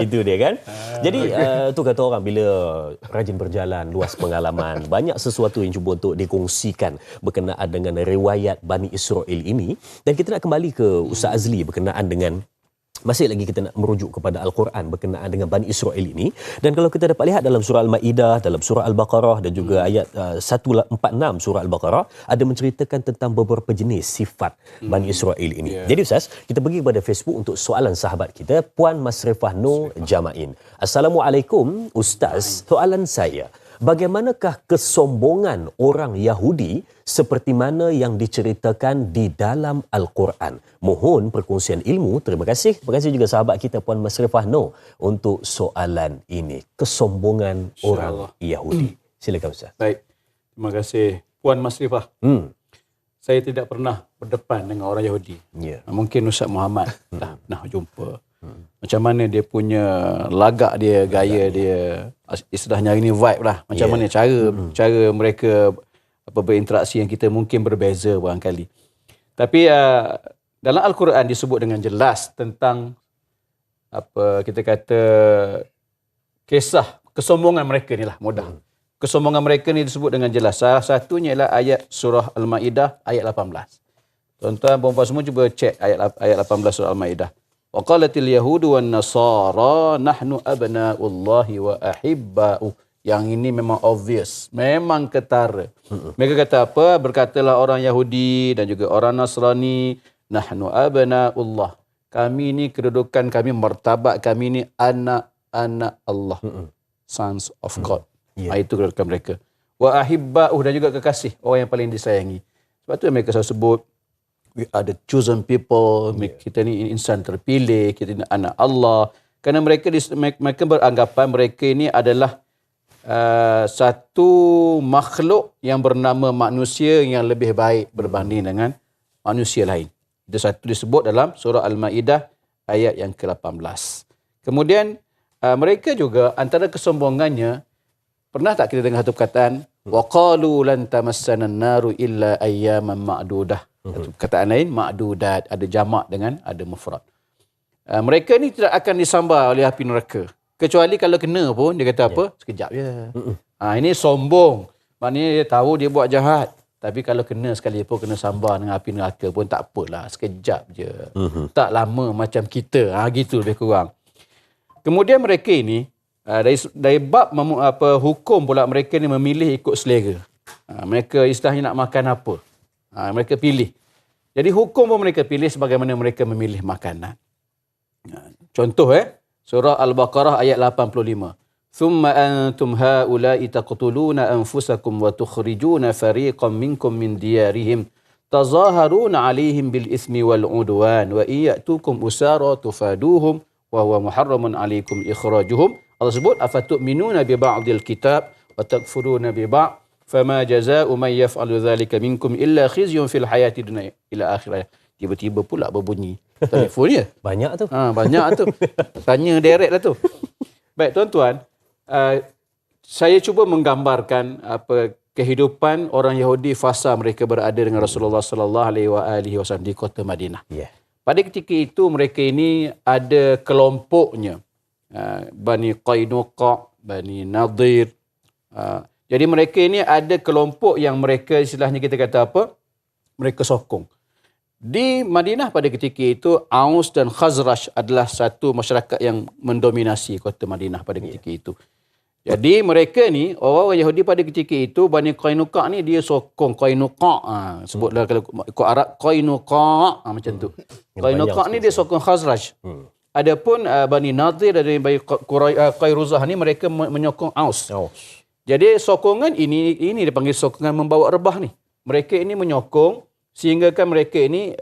Itu dia kan. Jadi tu kata orang bila rajin berjalan, luas pengalaman, banyak sesuatu yang cuba untuk dikongsikan berkenaan dengan riwayat Bani Israel ini. Dan kita nak kembali ke Ustaz Azli berkenaan dengan masih lagi kita nak merujuk kepada Al-Quran berkenaan dengan Bani Israel ini. Dan kalau kita dapat lihat dalam surah Al-Ma'idah, dalam surah Al-Baqarah dan juga ayat 146 surah Al-Baqarah ada menceritakan tentang beberapa jenis sifat Bani Israel ini. Jadi Ustaz, kita pergi kepada Facebook untuk soalan sahabat kita, Puan Masrifah Nur Jamain. Assalamualaikum Ustaz, soalan saya, bagaimanakah kesombongan orang Yahudi seperti mana yang diceritakan di dalam Al-Quran? Mohon perkongsian ilmu. Terima kasih. Terima kasih juga sahabat kita Puan Masrifah Noh untuk soalan ini. Kesombongan orang Yahudi. Silakan Ustaz. Baik. Terima kasih Puan Masrifah. Saya tidak pernah berdepan dengan orang Yahudi. Mungkin Ustaz Muhammad dah pernah jumpa. Macam mana dia punya lagak dia, gaya dia, istilahnya ini vibe lah. Macam mana cara mereka berinteraksi yang kita mungkin berbeza barangkali. Tapi dalam Al-Quran disebut dengan jelas tentang kita kata kisah kesombongan mereka ni lah, mudah. Kesombongan mereka ni disebut dengan jelas. Salah satunya ialah ayat surah Al-Ma'idah ayat 18. Tuan-tuan, puan-puan semua cuba cek ayat 18 surah Al-Ma'idah. Wa qalatil yahudu wan nasara nahnu abna'ullahi wa ahibba'u. Yang ini memang obvious, memang ketara. Mereka kata apa? Berkatalah orang Yahudi dan juga orang Nasrani, nahnu abna'ullah. Kami ni kedudukan kami, martabat kami ni anak-anak Allah. Sons of God. Itu kedudukan mereka. Wa ahibba'u, dan juga kekasih, orang yang paling disayangi. Sebab tu mereka selalu sebut, we are the chosen people. Kita ni insan terpilih, kita ni anak Allah. Kerana mereka beranggapan mereka ini adalah satu makhluk yang bernama manusia yang lebih baik berbanding dengan manusia lain. Itu satu disebut dalam surah Al-Ma'idah ayat yang ke-18. Kemudian mereka juga antara kesombongannya, pernah tak kita dengar satu perkataan, wa qalu lan tamassana an-naru illa ayyaman ma'dudah. Perkataan lain ma'dudat, ada jamak dengan ada mufrad. Mereka ni tidak akan disambar oleh api neraka. Kecuali kalau kena pun, dia kata apa? Sekejap je. Ini sombong. Maknanya dia tahu dia buat jahat. Tapi kalau kena sekali pun, kena sambar dengan api neraka pun tak apalah. Sekejap je. Tak lama macam kita. Gitu lebih kurang. Kemudian mereka ini, dari bab hukum pula, mereka ni memilih ikut selera. Mereka istilahnya nak makan apa. Mereka pilih. Jadi hukum pun mereka pilih sebagaimana mereka memilih makanan. Contoh surah Al-Baqarah ayat 85. Thumma antum haula'i taqtuluna anfusakum wa tukhrijuna fariqan minkum min diyarihim tazaharuna 'alaihim bil itsmi wal 'udwan wa iyatukum usara tufaduhum wa huwa muharramun 'alaikum ikhrajuhum. Allah sebut afatu'minuna bi ba'dil kitab wa takfuruna bi ba'd fama jazaa'u man yaf'alu dhalika minkum illa khizyun fil hayati dunya ila akhirah. Tiba-tiba pula berbunyi telefon dia. Banyak tu. Banyak tu. Tanya direct lah tu. Baik tuan-tuan, saya cuba menggambarkan kehidupan orang Yahudi fasa mereka berada dengan Rasulullah sallallahu alaihi wasallam di kota Madinah. Pada ketika itu mereka ini ada kelompoknya. Bani Qainuqa, Bani Nadir. Jadi mereka ini ada kelompok yang mereka istilahnya kita kata apa? Mereka sokong. Di Madinah pada ketika itu, Aus dan Khazraj adalah satu masyarakat yang mendominasi kota Madinah pada ketika itu. Jadi mereka ni, orang Yahudi pada ketika itu, Bani Qainuqa ni dia sokong Qainuqa. Sebutlah kalau ikut Arab, Qainuqa. Macam tu. Qainuqa ni dia sokong Khazraj. Adapun Bani Nadir dan Bani Qairuzah ni mereka menyokong Aus. Jadi sokongan ini dipanggil sokongan membawa rebah ni. Mereka ini menyokong sehingga kan mereka ini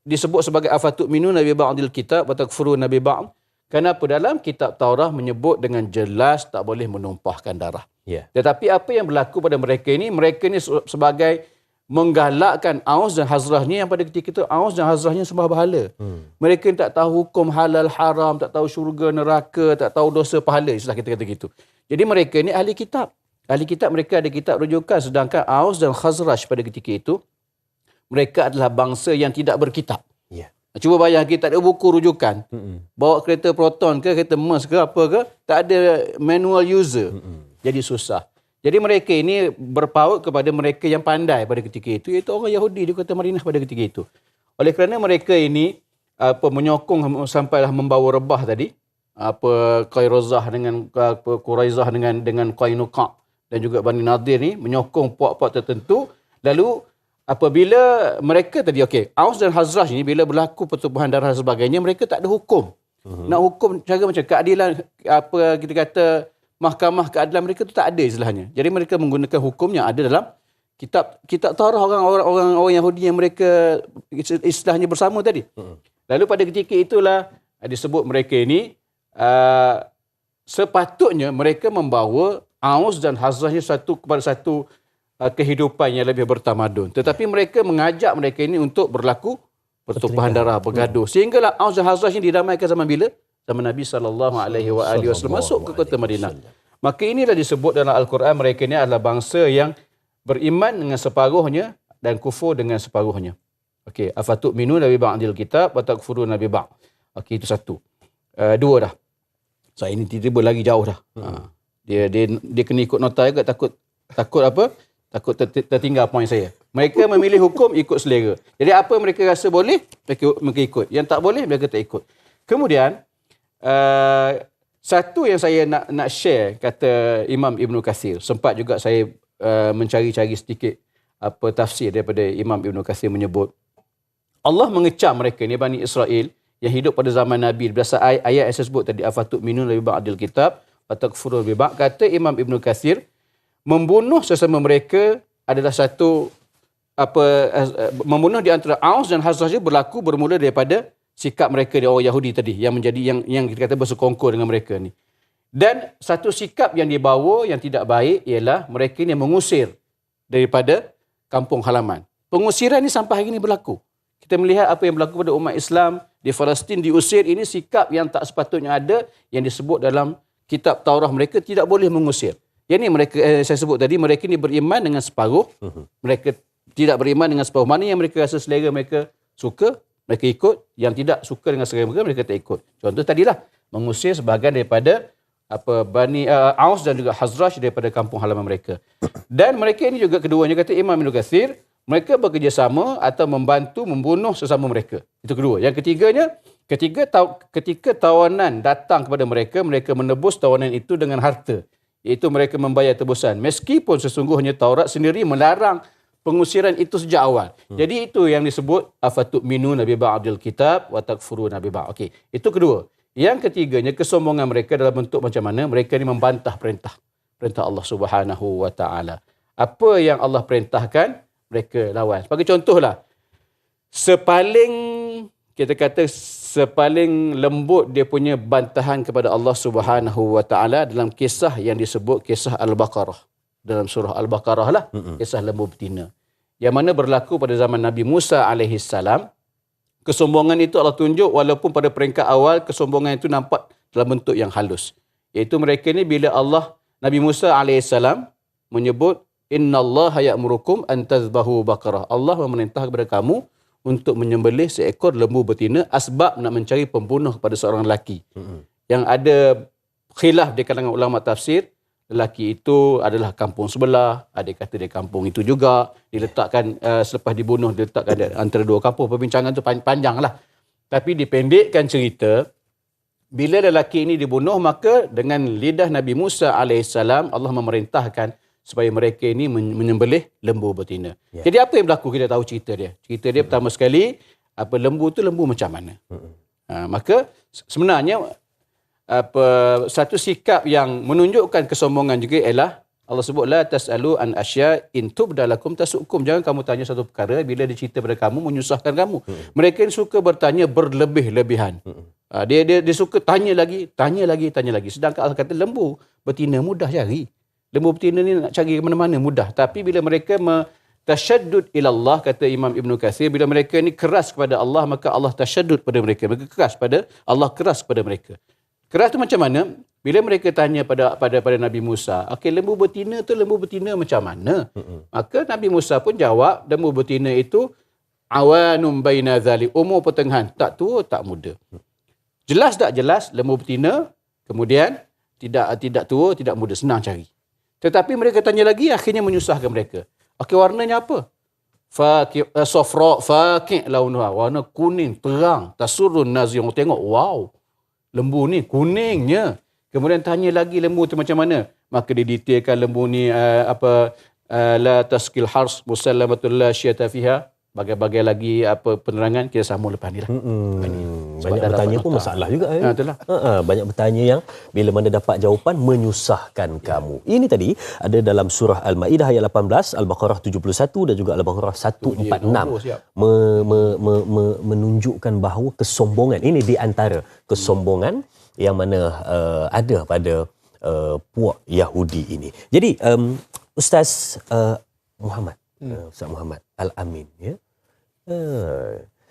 disebut sebagai afatut minu nabi ba'dil kitab wa takfurun nabi ba'd. Kenapa dalam kitab Taurah menyebut dengan jelas tak boleh menumpahkan darah. Ya. Tetapi apa yang berlaku pada mereka ini sebagai menggalakkan Aus dan Hazrah ni, yang pada ketika itu Aus dan Hazrah ni sembah berhala. Mereka tak tahu hukum halal haram, tak tahu syurga neraka, tak tahu dosa pahala, istilah kita kata gitu. Jadi mereka ni ahli kitab. Ahli kitab, mereka ada kitab rujukan, sedangkan Aus dan Khazraj pada ketika itu mereka adalah bangsa yang tidak berkitab. Ya. Cuba bayang, kita tak ada buku rujukan. Bawa kereta Proton ke, kereta Merc ke apa ke, tak ada manual user. Jadi susah. Jadi mereka ini berpaut kepada mereka yang pandai pada ketika itu, iaitu orang Yahudi di kota Madinah pada ketika itu. Oleh kerana mereka ini menyokong sampailah membawa rebah tadi, Qairozah dengan Quraizah dengan Qainuqa dan juga Bani Nadir ni menyokong puak-puak tertentu. Lalu apabila mereka tadi Aus dan Hazraj ni bila berlaku pertumpahan darah dan sebagainya, mereka tak ada hukum. Nak hukum cara macam keadilan, kita kata mahkamah keadilan, mereka tu tak ada istilahnya. Jadi mereka menggunakan hukum yang ada dalam kitab Taurah orang Yahudi yang mereka istilahnya bersama tadi. Lalu pada ketika itulah disebut mereka ini sepatutnya mereka membawa Aus dan Hazraj kepada satu kehidupan yang lebih bertamadun. Tetapi mereka mengajak mereka ini untuk berlaku pertumpahan darah, bergaduh. Sehinggalah Aus dan Hazraj ini didamaikan zaman bila? Zaman Nabi SAW masuk ke kota Madinah. Maka inilah disebut dalam Al-Quran, mereka ini adalah bangsa yang beriman dengan separuhnya dan kufur dengan separuhnya. Afatut minu nabi ba'dil kitab wa takfurun nabi ba'd. Itu satu. Dua dah. Saya ini tiba-tiba lagi jauh dah. Dia kena ikut nota juga, takut apa? Takut tertinggal poin saya. Mereka memilih hukum ikut selera. Jadi apa mereka rasa boleh, mereka ikut. Yang tak boleh, mereka tak ikut. Kemudian, satu yang saya nak share, kata Imam Ibn Kathir. Sempat juga saya mencari-cari sedikit tafsir daripada Imam Ibn Kathir menyebut, Allah mengecam mereka ni, Bani Israel, yang hidup pada zaman Nabi. Berdasar ayat yang saya sebut tadi, afatut minun nabi ba'dil kitab, watakfurun nabi ba'd. Kata Imam Ibn Kathir, membunuh sesama mereka adalah satu membunuh di antara Aus dan Hazraj berlaku bermula daripada sikap mereka di orang Yahudi tadi yang menjadi yang kita kata bersekongkol dengan mereka ni. Dan satu sikap yang dibawa yang tidak baik ialah mereka ni mengusir daripada kampung halaman. Pengusiran ni sampai hari ini berlaku. Kita melihat apa yang berlaku pada umat Islam di Palestin diusir, ini sikap yang tak sepatutnya ada, yang disebut dalam kitab Taurah mereka tidak boleh mengusir. Yang ni mereka saya sebut tadi, mereka ni beriman dengan separuh, mereka tidak beriman dengan separuh. Mana yang mereka rasa selera mereka suka, mereka ikut, yang tidak suka dengan selera mereka tak ikut. Contoh tadilah mengusir sebahagian daripada Bani Aus dan juga Hazraj daripada kampung halaman mereka. Dan mereka ini juga keduanya, kata Imam Ibn Kathir, mereka bekerjasama atau membantu membunuh sesama mereka. Itu kedua. Yang ketiganya, ketika tawanan datang kepada mereka, mereka menebus tawanan itu dengan harta. Iaitu mereka membayar tebusan. Meskipun sesungguhnya Taurat sendiri melarang pengusiran itu sejak awal. Jadi itu yang disebut afatut minu nabi ba'dil kitab wa takfurun nabi ba'd. Itu kedua. Yang ketiganya, kesombongan mereka dalam bentuk macam mana? Mereka ni membantah perintah Allah Subhanahu wa taala. Apa yang Allah perintahkan, mereka lawan. Sebagai contohlah, sepaling lembut dia punya bantahan kepada Allah Subhanahu wa taala dalam kisah yang disebut kisah Al-Baqarah. Dalam surah Al-Baqarah lah, kisah lembu betina. Yang mana berlaku pada zaman Nabi Musa alaihissalam. Kesombongan itu Allah tunjuk walaupun pada peringkat awal kesombongan itu nampak dalam bentuk yang halus. Iaitu mereka ni bila Nabi Musa alaihissalam menyebut, innallaha ya'murukum an tazbahu baqarah. Allah memerintah kepada kamu untuk menyembelih seekor lembu betina, asbab nak mencari pembunuh kepada seorang lelaki. Yang ada khilaf di kalangan ulama tafsir, lelaki itu adalah kampung sebelah, ada kata dia kampung itu juga, diletakkan selepas dibunuh, diletakkan antara dua kampung. Perbincangan itu panjang lah. Tapi dipendekkan cerita, bila lelaki ini dibunuh, maka dengan lidah Nabi Musa AS, Allah memerintahkan supaya mereka ini menyembelih lembu betina. Jadi apa yang berlaku? Kita tahu cerita dia. Cerita dia pertama sekali, lembu itu lembu macam mana. Maka sebenarnya satu sikap yang menunjukkan kesombongan juga ialah Allah sebut la tasalu an asya in tubda lakum tasukum. Jangan kamu tanya satu perkara bila dia cerita pada kamu menyusahkan kamu. Mereka suka bertanya berlebih-lebihan. Dia suka tanya lagi. Sedangkan Allah kata lembu betina mudah cari. Lembu betina ni nak cari ke mana-mana mudah. Tapi bila mereka tasyaddud ila Allah, kata Imam Ibn Kathir, bila mereka ni keras kepada Allah, maka Allah tasyaddud pada mereka. Mereka keras pada Allah, keras kepada mereka. Keras tu macam mana? Bila mereka tanya pada Nabi Musa, okey, lembu betina macam mana? Maka Nabi Musa pun jawab, lembu betina itu awanum baina zalik, umur pertengahan, tak tua tak muda. Jelas tak jelas lembu betina, kemudian tidak tua tidak muda, senang cari. Tetapi mereka tanya lagi, akhirnya menyusahkan mereka. Okey, warnanya apa? Safra faqi' launuha, warna kuning terang, tasurrun nazirun, tengok wow, lembu ni kuningnya. Kemudian tanya lagi lembu tu macam mana? Maka didetailkan lembu ni la taskil hars musallamatul la syata fiha. Bagai-bagai lagi penerangan, kita sambung lepas ni lah. Banyak bertanya pun masalah juga. Itulah. Banyak bertanya yang bila mana dapat jawapan menyusahkan kamu. Ini tadi ada dalam surah Al-Maidah ayat 18, Al-Baqarah 71 dan juga Al-Baqarah 146. Menunjukkan bahawa kesombongan ini di antara kesombongan yang mana ada pada puak Yahudi ini. Jadi Ustaz Muhammad, Ustaz Muhammad Al-Amin, ya.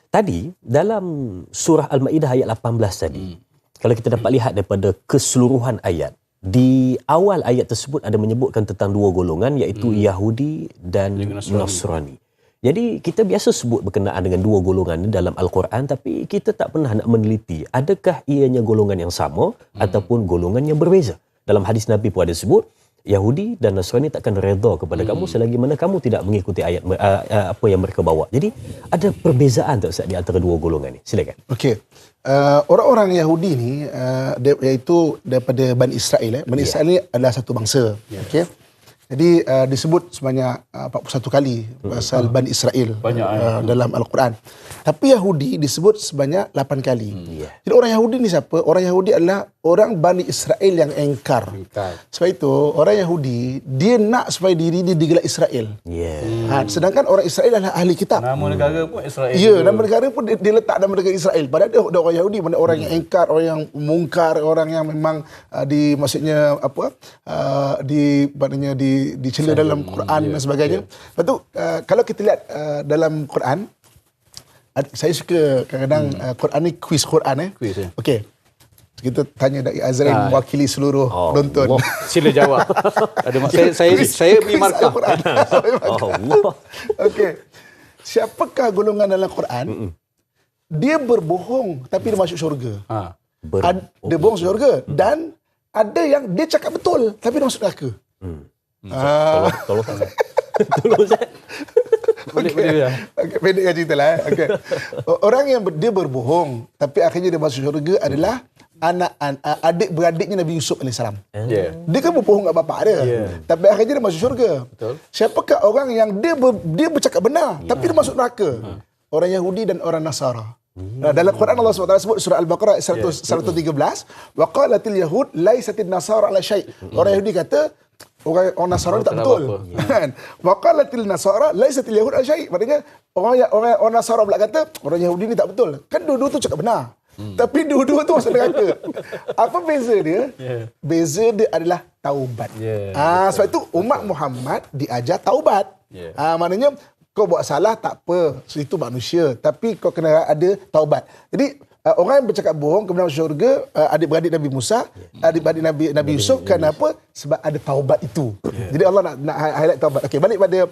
Tadi dalam surah Al-Maidah ayat 18 tadi, kalau kita dapat lihat daripada keseluruhan ayat, di awal ayat tersebut ada menyebutkan tentang dua golongan, iaitu Yahudi dan Nasrani. Jadi kita biasa sebut berkenaan dengan dua golongan ini dalam Al-Quran, tapi kita tak pernah nak meneliti adakah ianya golongan yang sama ataupun golongan yang berbeza. Dalam hadis Nabi pun ada sebut, Yahudi dan Nasrani takkan redha kepada kamu selagi mana kamu tidak mengikuti ayat apa yang mereka bawa. Jadi ada perbezaan tak Ustaz di antara dua golongan ni? Silakan. Okey. Orang-orang Yahudi ni iaitu daripada Bani Israel. Bani Israel ni adalah satu bangsa. Okey. Jadi disebut sebanyak 41 kali pasal Bani Israel dalam Al-Quran. Tapi Yahudi disebut sebanyak 8 kali. Jadi orang Yahudi ni siapa? Orang Yahudi adalah orang Bani Israel yang engkar. Sebab itu orang Yahudi dia nak supaya diri dia digelar Israel. Sedangkan orang Israel adalah ahli kitab. Nama negara pun Israel. Ya, nama negara pun dia letak nama negara Israel. Padahal dia orang Yahudi, mana orang yang engkar, orang yang mungkar, orang yang memang dicela dalam Quran dan sebagainya. Lepas tu kalau kita lihat dalam Quran, saya suka kadang-kadang Quran ni quiz Quran. Quiz, ya. Okey. Kita tanya dari Azrael mewakili seluruh penonton. Sila jawab. Saya beri markah. Okey. Siapakah golongan dalam Quran? Dia berbohong tapi dia masuk syurga. Dia bohong syurga dan ada yang dia cakap betul tapi dia masuk neraka. Tolong saya. Boleh ya. Okey, pendekkan ceritalah. Okey. Orang yang dia berbohong tapi akhirnya dia masuk syurga adalah adik-beradiknya Nabi Yusuf AS. Dia kan berbohong kat bapak dia. Tapi akhirnya dia masuk syurga. Betul. Siapakah orang yang dia bercakap benar tapi dia masuk neraka? Orang Yahudi dan orang Nasara. Dalam Quran Allah SWT sebut surah Al-Baqarah 113, wa qalatil yahud laisatin nasara ala syai'. Orang Yahudi kata orang Nasrani tak betul. Kan? Wa qalatil nasara laisatil yahud ala syai'. Maknanya orang Nasara pula kata orang Yahudi ni tak betul. Kan dua-dua tu cakap benar. Tapi dua-dua tu masuk neraka. Apa beza dia? Beza dia adalah taubat. Sebab itu umat Muhammad diajar taubat. Maknanya kau buat salah tak apa, itu manusia, tapi kau kena ada taubat. Jadi orang yang bercakap bohong kemudian masuk syurga, adik-beradik Nabi Musa, adik-beradik Nabi Yusuf, kenapa? Sebab ada taubat itu. Jadi Allah nak highlight taubat. Okey, balik pada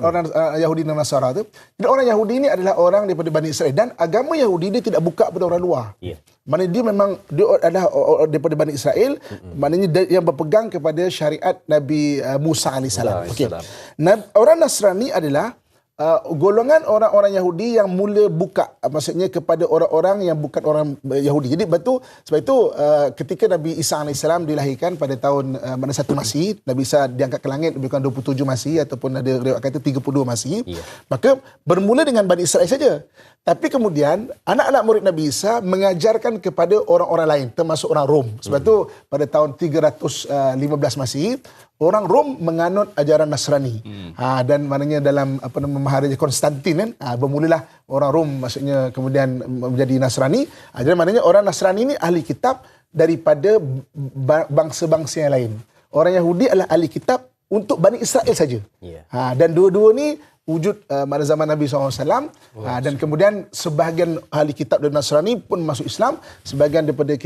orang Yahudi dan Nasara tu. Jadi orang Yahudi ni adalah orang daripada Bani Israel dan agama Yahudi dia tidak buka pada orang luar. Maknanya dia adalah daripada Bani Israel, maknanya dia yang berpegang kepada syariat Nabi Musa AS. Okey. Orang Nasrani adalah golongan orang-orang Yahudi yang mula buka, maksudnya kepada orang-orang yang bukan orang Yahudi. Jadi sebab itu ketika Nabi Isa AS dilahirkan pada tahun 1 Masihi, Nabi Isa diangkat ke langit bukan 27 Masihi ataupun ada riwayat kata 32 Masihi. Maka bermula dengan Bani Israel saja. Tapi kemudian anak-anak murid Nabi Isa mengajarkan kepada orang-orang lain termasuk orang Rom. Sebab itu pada tahun 315 Masihi orang Rom menganut ajaran Nasrani. Dan maknanya dalam Maharaja Konstantin kan, bermulalah orang Rom maksudnya kemudian menjadi Nasrani. Jadi maknanya orang Nasrani ini ahli kitab daripada bangsa-bangsa yang lain. Orang Yahudi adalah ahli kitab untuk Bani Israel saja. Dan dua-dua ni wujud pada zaman Nabi SAW. Dan kemudian sebahagian ahli kitab dan Nasrani pun masuk Islam. Sebahagian daripada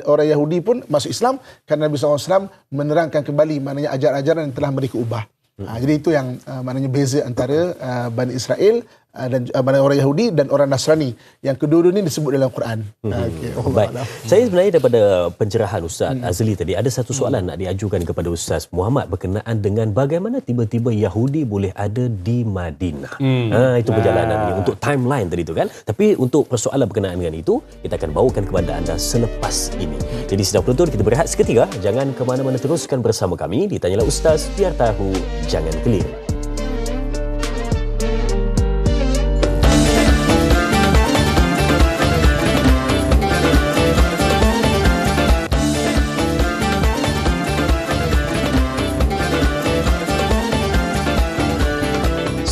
orang Yahudi pun masuk Islam. Kerana Nabi SAW menerangkan kembali maknanya ajaran-ajaran yang telah mereka ubah. Jadi itu yang maknanya beza antara Bani Israel dan orang Yahudi dan orang Nasrani. Yang kedua-dua ini disebut dalam Quran. Baik. Saya sebenarnya daripada pencerahan Ustaz Azli tadi, ada satu soalan nak diajukan kepada Ustaz Muhammad berkenaan dengan bagaimana tiba-tiba Yahudi boleh ada di Madinah. Itu perjalanannya untuk timeline tadi tu kan. Tapi untuk persoalan berkenaan dengan itu, kita akan bawakan kepada anda selepas ini. Jadi sedang penonton, kita berehat seketika. Jangan ke mana-mana, teruskan bersama kami di Tanyalah Ustaz, biar tahu jangan keliru.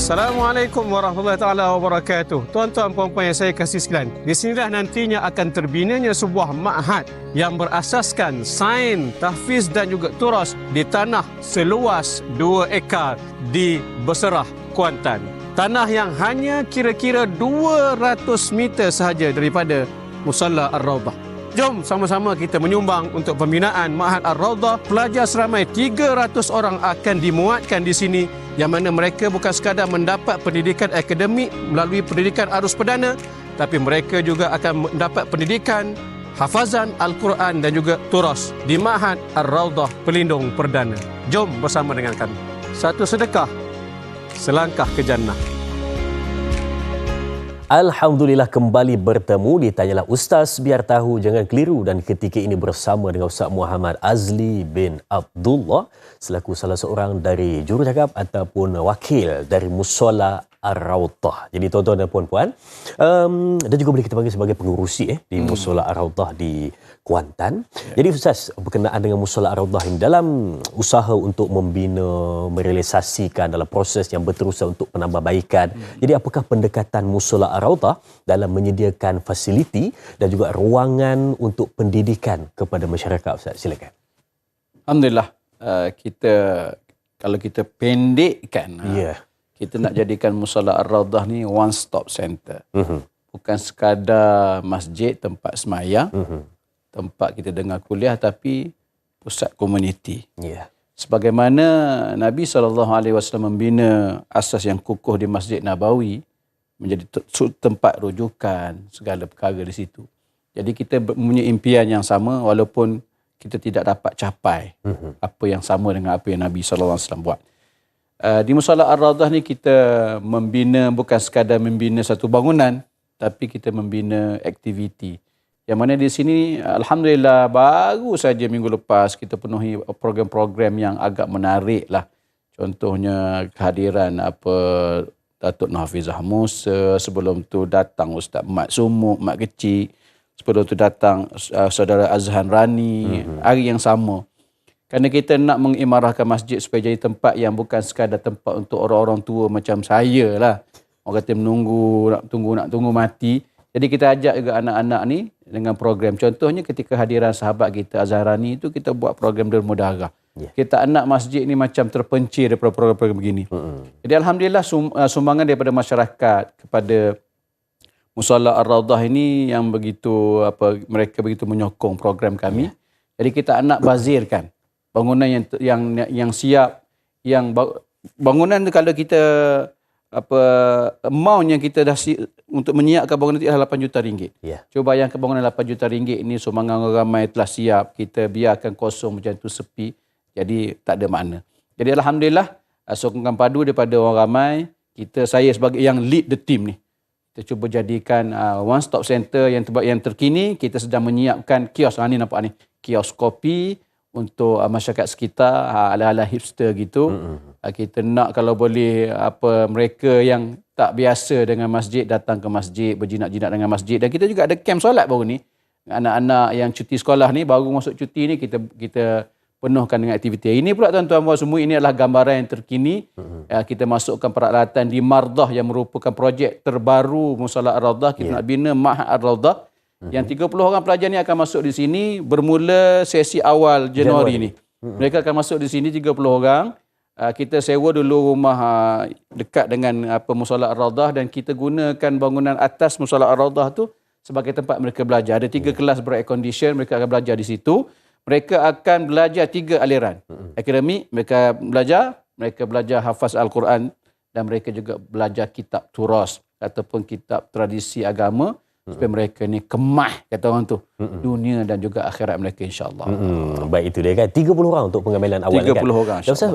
Assalamualaikum warahmatullahi taala wabarakatuh. Tuan-tuan puan-puan yang saya kasih sekalian, di sinilah nantinya akan terbinanya sebuah ma'had yang berasaskan sains, tahfiz dan juga turas di tanah seluas 2 ekar di Beserah, Kuantan. Tanah yang hanya kira-kira 200 meter sahaja daripada Musalla Ar-Rawdah. Jom sama-sama kita menyumbang untuk pembinaan Ma'had Ar-Rawdah. Pelajar seramai 300 orang akan dimuatkan di sini, yang mana mereka bukan sekadar mendapat pendidikan akademik melalui pendidikan arus perdana, tapi mereka juga akan mendapat pendidikan hafazan Al-Quran dan juga turas di Ma'had Ar-Rawdah Pelindung Perdana. Jom bersama dengan kami. Satu sedekah, selangkah ke jannah. Alhamdulillah kembali bertemu di Tanyalah Ustaz, biar tahu jangan keliru, dan ketika ini bersama dengan Ustaz Muhammad Azli bin Abdullah selaku salah seorang dari jurucakap ataupun wakil dari Musalla Ar-Rawdah. Jadi tuan-tuan dan puan-puan, dan juga boleh kita panggil sebagai pengurusi di Musalla Ar-Rawdah di Kuantan. Jadi Ustaz, berkenaan dengan Musalla Ar-Rawdah ini, dalam usaha untuk membina, merealisasikan dalam proses yang berterusan untuk penambahbaikan. Jadi apakah pendekatan Musalla Ar-Rawdah dalam menyediakan fasiliti dan juga ruangan untuk pendidikan kepada masyarakat, Ustaz? Silakan. Alhamdulillah, kalau kita pendekkan, kita nak jadikan Musalla Ar-Rawdah ni one stop center. Bukan sekadar masjid, tempat semayang, tempat kita dengar kuliah, tapi pusat komuniti. Sebagaimana Nabi SAW membina asas yang kukuh di Masjid Nabawi menjadi tempat rujukan segala perkara di situ. Jadi kita mempunyai impian yang sama walaupun kita tidak dapat capai apa yang sama dengan apa yang Nabi SAW buat. Di Musalla Ar-Rawdah ni kita membina, bukan sekadar membina satu bangunan, tapi kita membina aktiviti. Yang mana di sini alhamdulillah baru saja minggu lepas kita penuhi program-program yang agak menarik lah. Contohnya kehadiran Datuk Nafizah Musa, sebelum tu datang Ustaz Mat Sumuk, Mat Kecil, sebelum tu datang Saudara Azhan Rani, hari yang sama. Kerana kita nak mengimarahkan masjid supaya jadi tempat yang bukan sekadar tempat untuk orang-orang tua macam saya lah. Orang kata nak tunggu mati. Jadi kita ajak juga anak-anak ni dengan program. Contohnya ketika hadiran sahabat kita Azharani itu, kita buat program derma darah. Kita anak masjid ni macam terpencil daripada program-program begini. Jadi alhamdulillah sumbangan daripada masyarakat kepada Musalla Ar-Rawdah ini yang mereka begitu menyokong program kami. Jadi kita nak bazirkan bangunan yang siap, yang bangunan tu kalau kita amount yang kita dah untuk menyiapkan bangunan itu adalah 8 juta ringgit. Cuba bayangkan bangunan 8 juta ringgit ini sumbangan orang ramai telah siap, kita biarkan kosong macam tu sepi, jadi tak ada makna. Jadi alhamdulillah sokongan padu daripada orang ramai, saya sebagai yang lead the team ni, kita cuba jadikan one stop center yang terkini. Kita sedang menyiapkan kios, ni nampak ni, kios kopi untuk masyarakat sekitar, ala-ala hipster gitu. Kita nak kalau boleh mereka yang tak biasa dengan masjid datang ke masjid, berjinak-jinak dengan masjid. Dan kita juga ada camp solat baru ni. Anak-anak yang cuti sekolah ni, baru masuk cuti ni, kita penuhkan dengan aktiviti. Ini pula tuan-tuan puan semua, ini adalah gambaran yang terkini. Kita masukkan peralatan di Mardah yang merupakan projek terbaru Mushola Ar-Rawdah. Kita nak bina Ma'had Ar-Rawdah. Yang 30 orang pelajar ni akan masuk di sini bermula sesi awal Januari ni. Mereka akan masuk di sini 30 orang. Kita sewa dulu rumah dekat dengan Mushola Ar-Rawdah dan kita gunakan bangunan atas Mushola Ar-Rawdah tu sebagai tempat mereka belajar. Ada 3 kelas ber-air condition, mereka akan belajar di situ. Mereka akan belajar 3 aliran. Akademik, mereka belajar hafaz Al-Quran dan mereka juga belajar kitab turas ataupun kitab tradisi agama. Supaya mereka ni kemah, kata orang tu, dunia dan juga akhirat mereka, insya-Allah. Baik, itu dia kan. 30 orang untuk pengambilan awal 30 kan. orang, Ustaz,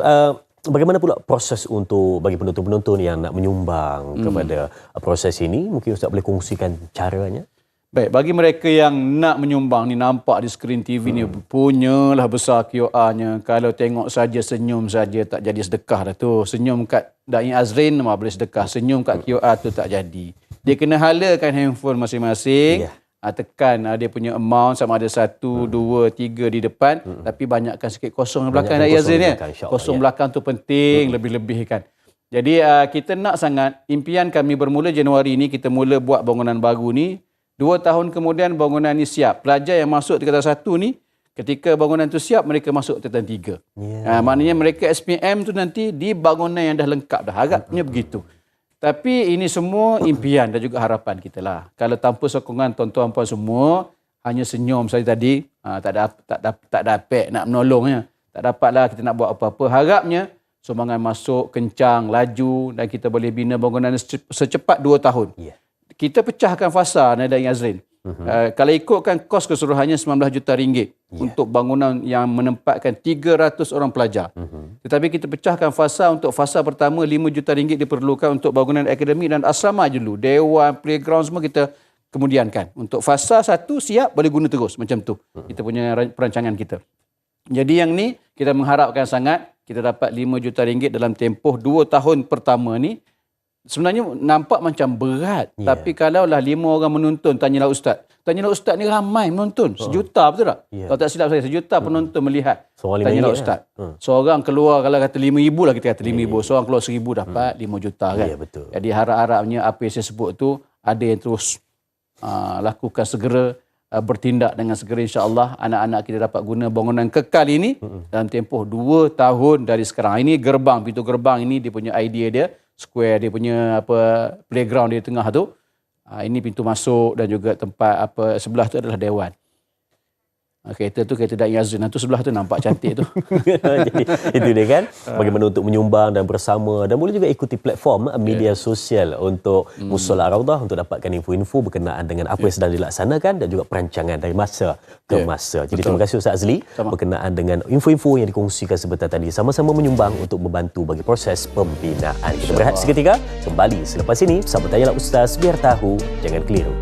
bagaimana pula proses untuk bagi penonton-penonton yang nak menyumbang kepada proses ini? Mungkin Ustaz boleh kongsikan caranya? Baik, bagi mereka yang nak menyumbang ni, nampak di skrin TV ni, punyalah besar QR-nya. Kalau tengok saja, senyum saja tak jadi sedekah dah tu. Senyum kat Da'i Azrin mah boleh sedekah. Senyum kat QR tu tak jadi. Dia kena halakan handphone masing-masing. Tekan dia punya amount sama ada 1, 2, 3 di depan. Tapi banyakkan sikit kosong belakang Da'i Azrin ni. Kosong belakang tu penting, lebih-lebih kan. Jadi kita nak sangat, impian kami bermula Januari ni, kita mula buat bangunan baru ni. 2 tahun kemudian bangunan ni siap. Pelajar yang masuk tingkatan 1 ni, ketika bangunan tu siap, mereka masuk tingkatan 3. Maknanya mereka SPM tu nanti di bangunan yang dah lengkap dah. Harapnya begitu. Tapi ini semua impian dan juga harapan kita lah. Kalau tanpa sokongan tuan-tuan puan semua, hanya senyum saja tadi, tak dapat nak menolongnya. Tak dapatlah kita nak buat apa-apa. Harapnya sumbangan masuk, kencang, laju dan kita boleh bina bangunan secepat 2 tahun. Kita pecahkan fasa Da'i Azrin. Kalau ikutkan kos keseluruhannya RM19 juta untuk bangunan yang menempatkan 300 orang pelajar. Tetapi kita pecahkan fasa. Untuk fasa pertama RM5 juta diperlukan untuk bangunan akademik dan asrama dulu. Dewan, playground semua kita kemudiankan. Untuk fasa 1 siap, boleh guna terus macam tu. Kita punya perancangan kita. Jadi yang ni kita mengharapkan sangat kita dapat RM5 juta dalam tempoh 2 tahun pertama ni. Sebenarnya nampak macam berat. Tapi kalaulah 5 orang menonton, tanyalah Ustaz. Tanyalah Ustaz ni ramai menonton. 1 juta, betul tak? Kalau tak silap saya, 1 juta penonton melihat. Tanyalah Ustaz. Seorang keluar, kalau kata 5,000 lah kita kata 5,000. Seorang keluar 1,000 dapat 5 juta kan. Betul. Jadi harap-harapnya apa yang saya sebut tu, ada yang terus lakukan segera, bertindak dengan segera, insya-Allah anak-anak kita dapat guna bangunan kekal ini dalam tempoh 2 tahun dari sekarang. Ini gerbang, pintu gerbang ini dia punya idea dia. Square dia punya playground di tengah tu. Ini pintu masuk dan juga tempat sebelah tu adalah dewan. Kereta tu kereta Da'i Azrin. Tu sebelah tu nampak cantik tu. Jadi, itu dia kan. Bagaimana untuk menyumbang dan bersama. Dan boleh juga ikuti platform media sosial untuk Mushola Ar-Rawdah untuk dapatkan info-info berkenaan dengan apa yang sedang dilaksanakan dan juga perancangan dari masa ke masa. Jadi terima kasih Ustaz Azli berkenaan dengan info-info yang dikongsikan sebentar tadi. Sama-sama menyumbang untuk membantu bagi proses pembinaan. Kita berehat seketika. Kembali selepas ini. Bersama Tanyalah Ustaz, biar tahu, jangan keliru.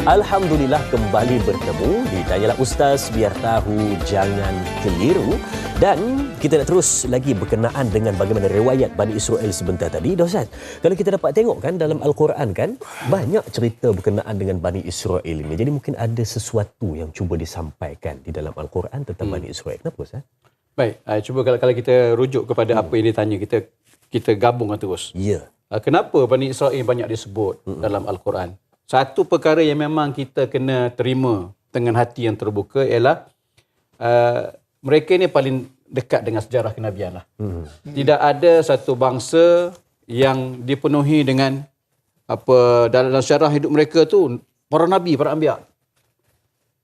Alhamdulillah kembali bertemu di Tanyalah Ustaz, biar tahu jangan keliru. Dan kita nak terus lagi berkenaan dengan bagaimana riwayat Bani Israel sebentar tadi. Ustaz, kalau kita dapat tengok kan dalam Al-Quran kan, banyak cerita berkenaan dengan Bani Israel ini. Jadi mungkin ada sesuatu yang cuba disampaikan di dalam Al-Quran tentang Bani Israel. Kenapa Ustaz? Baik, cuba kalau kita rujuk kepada apa yang ditanya, kita gabungkan terus. Kenapa Bani Israel banyak disebut dalam Al-Quran? Satu perkara yang memang kita kena terima dengan hati yang terbuka ialah mereka ini paling dekat dengan sejarah kenabian lah. Tidak ada satu bangsa yang dipenuhi dengan dalam sejarah hidup mereka tu para nabi, para anbiya.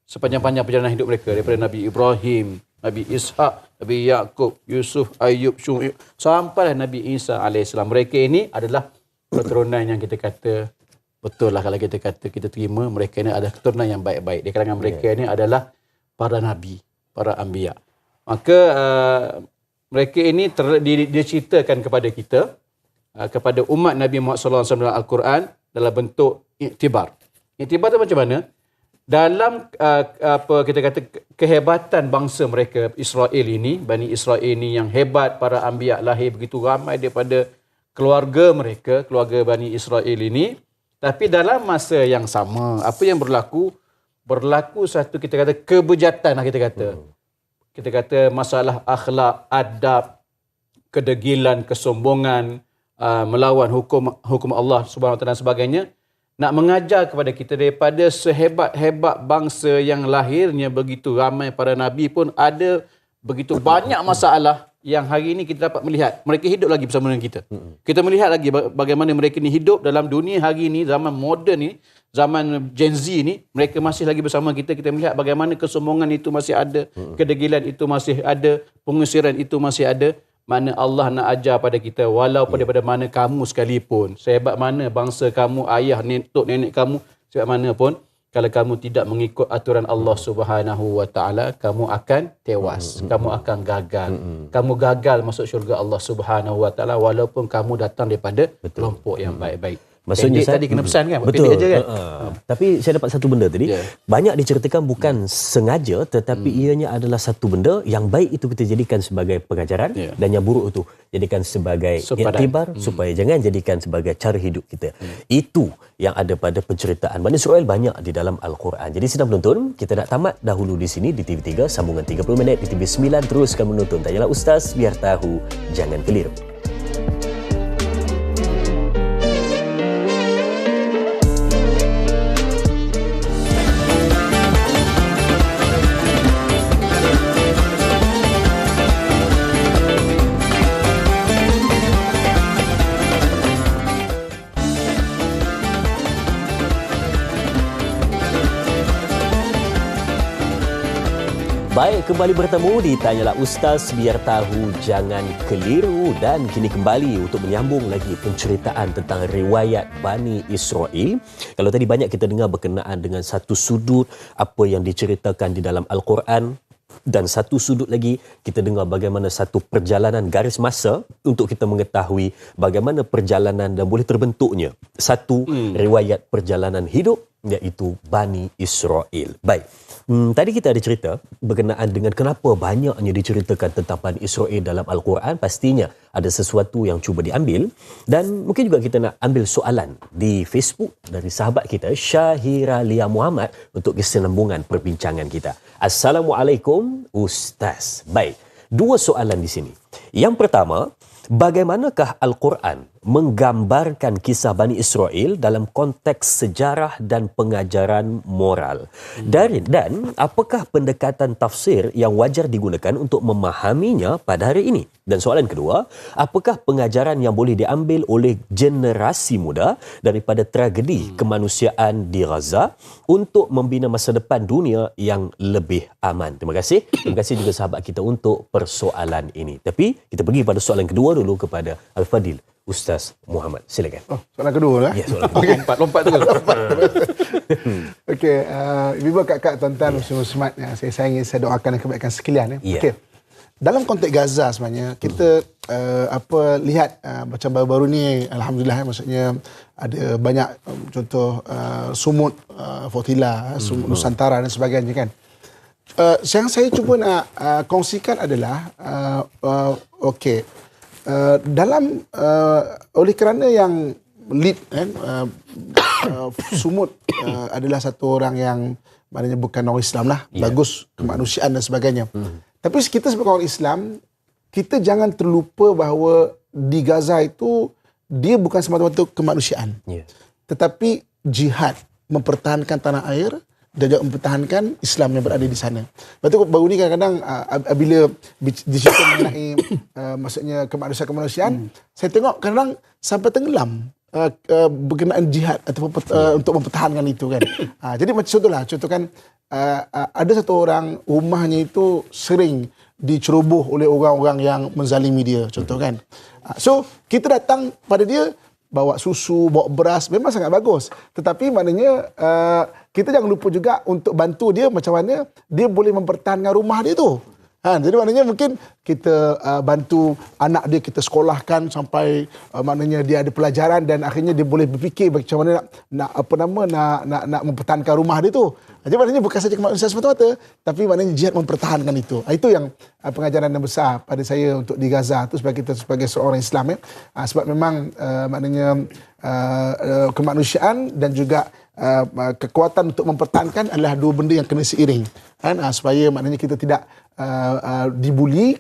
Sepanjang-panjang perjalanan hidup mereka, daripada Nabi Ibrahim, Nabi Ishak, Nabi Yaqub, Yusuf, Ayub, Syuaib, sampailah Nabi Isa AS. Mereka ini adalah keturunan yang kita kata betul lah, kalau kita kata kita terima mereka ini adalah keturunan yang baik-baik. Di kalangan mereka ini adalah para nabi, para anbiya. Maka mereka ini diceritakan kepada kita, kepada umat Nabi Muhammad SAW dalam Al-Quran dalam bentuk iktibar. Iktibar itu macam mana? dalam apa kita kata kehebatan bangsa mereka Israel ini, Bani Israel ini yang hebat, para anbiya lahir begitu ramai daripada keluarga mereka, keluarga Bani Israel ini. Tapi dalam masa yang sama, apa yang berlaku satu kita kata kebejatan lah kita kata. Kita kata masalah akhlak, adab, kedegilan, kesombongan, melawan hukum Allah Subhanahu Wa Taala dan sebagainya. Nak mengajar kepada kita daripada sehebat-hebat bangsa yang lahirnya begitu ramai para nabi pun ada begitu banyak masalah yang hari ini kita dapat melihat. Mereka hidup lagi bersama dengan kita. Kita melihat lagi bagaimana mereka ni hidup dalam dunia hari ini, zaman moden ni, zaman Gen Z ni, mereka masih lagi bersama kita. Kita melihat bagaimana kesombongan itu masih ada, kedegilan itu masih ada, pengusiran itu masih ada. Mana Allah nak ajar pada kita, walau daripada mana kamu sekalipun, sehebat mana bangsa kamu, ayah, nenek, nenek kamu, sehebat mana pun, kalau kamu tidak mengikut aturan Allah Subhanahu Wa Taala, kamu akan tewas, kamu akan gagal. Kamu gagal masuk syurga Allah Subhanahu Wa Taala walaupun kamu datang daripada kelompok yang baik-baik. Maksudnya tadi kena pesan kan? Betul. Aja kan? Tapi saya dapat satu benda tadi. Banyak diceritakan bukan sengaja, tetapi ianya adalah satu benda yang baik itu kita jadikan sebagai pengajaran dan yang buruk itu jadikan sebagai iktibar supaya jangan jadikan sebagai cara hidup kita. Itu yang ada pada penceritaan Bani Israel banyak di dalam Al-Quran. Jadi sedang menonton, kita nak tamat dahulu di sini di TV3, sambungan 30 minit di TV9, teruskan menonton. Tanyalah Ustaz, biar tahu, jangan keliru. Baik, kembali bertemu di Tanyalah Ustaz, biar tahu jangan keliru, dan kini kembali untuk menyambung lagi penceritaan tentang riwayat Bani Israel. Kalau tadi banyak kita dengar berkenaan dengan satu sudut apa yang diceritakan di dalam Al-Quran, dan satu sudut lagi kita dengar bagaimana satu perjalanan garis masa untuk kita mengetahui bagaimana perjalanan dan boleh terbentuknya satu riwayat perjalanan hidup, iaitu Bani Israel. Baik. Tadi kita ada cerita berkenaan dengan kenapa banyaknya diceritakan tentang Bani Israel dalam Al-Quran. Pastinya ada sesuatu yang cuba diambil, dan mungkin juga kita nak ambil soalan di Facebook dari sahabat kita Syahira Lia Muhammad untuk kesinambungan perbincangan kita. Assalamualaikum Ustaz. Baik, dua soalan di sini. Yang pertama, bagaimanakah Al-Quran menggambarkan kisah Bani Israel dalam konteks sejarah dan pengajaran moral? Dan apakah pendekatan tafsir yang wajar digunakan untuk memahaminya pada hari ini? Dan soalan kedua, apakah pengajaran yang boleh diambil oleh generasi muda daripada tragedi kemanusiaan di Gaza untuk membina masa depan dunia yang lebih aman? Terima kasih. Terima kasih juga sahabat kita untuk persoalan ini. Tapi kita pergi pada soalan kedua dulu kepada Al-Fadil Ustaz Muhammad. Silakan. Soalan kedua lah. Ya, soalan kedua. Lompat tu. Okey, ibu kakak tuan-tuan muslimat yang saya sayangi, saya doakan kebaikan sekalian. Okey. Dalam konteks Gaza sebenarnya kita lihat macam baru-baru ni, alhamdulillah, maksudnya ada banyak contoh sumut Flotilla, sumut Nusantara dan sebagainya kan. Yang saya cuba nak kongsikan adalah dalam oleh kerana yang lead sumut adalah satu orang yang maknanya bukan orang Islam lah, bagus kemanusiaan dan sebagainya. Tapi kita sebagai orang Islam, kita jangan terlupa bahawa di Gaza itu dia bukan semata-mata kemanusiaan, tetapi jihad mempertahankan tanah air dan juga mempertahankan Islam yang berada di sana. Lepas tu baru ni kadang-kadang bila dicerita mengenai maksudnya kemanusiaan, saya tengok kadang sampai tenggelam berkenaan jihad ataupun untuk mempertahankan itu kan. Jadi macam contoh kan, ada satu orang rumahnya itu sering diceroboh oleh orang-orang yang menzalimi dia, contoh kan. So kita datang pada dia bawa susu, bawa beras, memang sangat bagus. Tetapi maknanya kita jangan lupa juga untuk bantu dia macam mana dia boleh mempertahankan rumah dia tu. Jadi maknanya mungkin kita bantu anak dia, kita sekolahkan sampai maknanya dia ada pelajaran dan akhirnya dia boleh berfikir macam mana nak mempertahankan rumah dia tu. Jadi maknanya bukan saja kemanusiaan semata-mata, tapi maknanya jihad mempertahankan itu. Itu yang pengajaran yang besar pada saya untuk di Gaza tu sebagai seorang Islam. Sebab memang maknanya kemanusiaan dan juga kekuatan untuk mempertahankan adalah dua benda yang kena seiring. Supaya maknanya kita tidak dibuli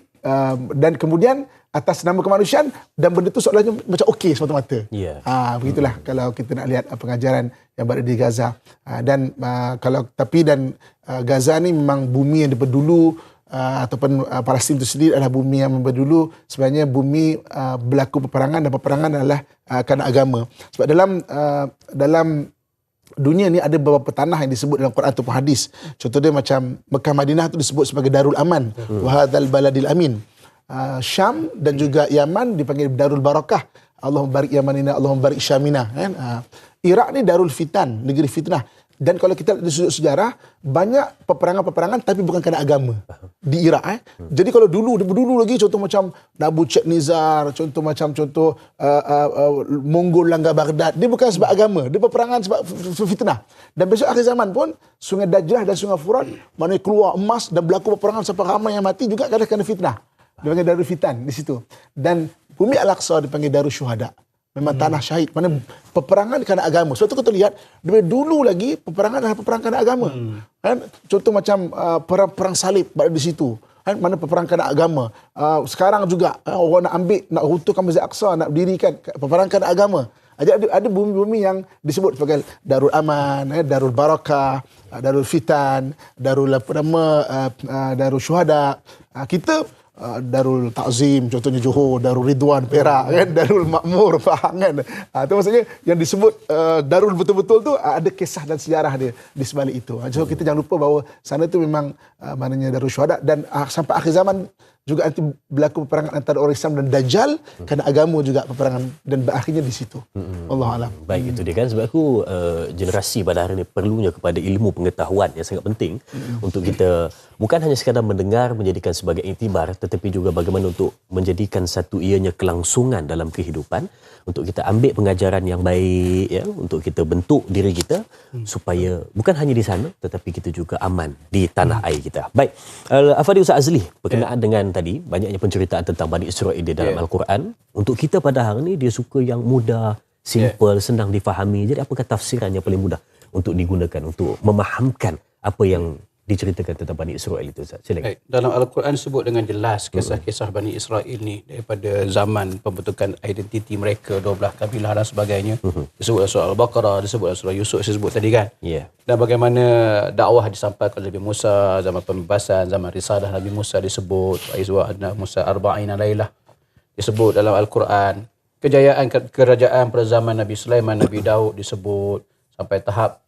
dan kemudian atas nama kemanusiaan dan benda itu seolah-olah macam okey semata-mata. Yeah. Begitulah kalau kita nak lihat pengajaran yang berada di Gaza. Gaza ni memang bumi yang daripada dulu ataupun Palestin itu sendiri adalah bumi yang daripada dulu sebenarnya bumi berlaku peperangan, dan peperangan adalah kerana agama. Sebab dalam dunia ni ada beberapa tanah yang disebut dalam Quran ataupun hadis. Contoh dia macam Mekah Madinah tu disebut sebagai Darul Aman. Wa hadzal baladil amin. Syam dan juga Yaman dipanggil Darul Barakah. Allahumma barik Yamanina, Allahumma barik Syamina. Iraq ni Darul Fitan, negeri fitnah. Dan kalau kita lihat di sudut sejarah, banyak peperangan-peperangan tapi bukan kerana agama di Iraq. Jadi kalau dulu lagi, contoh macam Nabucodonosor, contoh Mongol langgar Baghdad, dia bukan sebab agama, dia peperangan sebab fitnah. Dan besok akhir zaman pun Sungai Dajlah dan Sungai Furat mana keluar emas dan berlaku peperangan sampai ramai yang mati juga kerana fitnah. Dipanggil Darul Fitan di situ. Dan Bumi Al-Aqsa dipanggil Darul Syuhada. Memang tanah syahid. Mana peperangan kerana agama. Sebab tu kita lihat, dari dulu lagi peperangan adalah peperangan kerana agama. Kan? Contoh macam perang salib berada di situ. Kan? Mana peperangan kerana agama. Sekarang juga orang nak ambil, nak runtuhkan Masjid Aqsa, nak dirikan peperangan kerana agama. Jadi ada bumi-bumi yang disebut sebagai Darul Aman, Darul Barakah, Darul Fitan, Darul Darul Syuhada. Kita Darul Ta'zim, contohnya Johor, Darul Ridwan, Perak, kan? Darul Makmur, Pahang, kan? Itu maksudnya yang disebut Darul betul-betul tu ada kisah dan sejarah dia di sebalik itu. So kita jangan lupa bahawa sana tu memang maknanya Darul Syuhada, dan sampai akhir zaman juga nanti berlaku peperangan antara orang Islam dan Dajjal kerana agama juga peperangan, dan berakhirnya di situ. Wallahualam. Baik, itu dia kan sebab aku generasi pada hari ini perlunya kepada ilmu pengetahuan yang sangat penting untuk kita bukan hanya sekadar mendengar menjadikan sebagai iktibar, tetapi juga bagaimana untuk menjadikan satu ianya kelangsungan dalam kehidupan, untuk kita ambil pengajaran yang baik, ya, untuk kita bentuk diri kita supaya bukan hanya di sana tetapi kita juga aman di tanah air kita. Baik, Al-Afadi Ustaz Azli berkenaan dengan tadi banyaknya penceritaan tentang Bani Israel di dalam Al-Quran. Untuk kita pada hari ini dia suka yang mudah, simple, senang difahami. Jadi apakah tafsiran yang paling mudah untuk digunakan untuk memahamkan apa yang diceritakan tentang Bani Israel itu, Ustaz? Silakan. Dalam Al-Quran disebut dengan jelas kisah-kisah Bani Israel ini daripada zaman pembentukan identiti mereka, 12 kabilah dan sebagainya. Disebut dalam surah Al-Baqarah, disebut dalam surah Yusuf, saya sebut tadi kan. Dan bagaimana dakwah disampaikan oleh Nabi Musa, zaman pembebasan, zaman risalah Nabi Musa disebut, Nabi Musa arba'ina lailah disebut dalam Al-Quran. Kejayaan kerajaan pada zaman Nabi Sulaiman, Nabi Daud disebut sampai tahap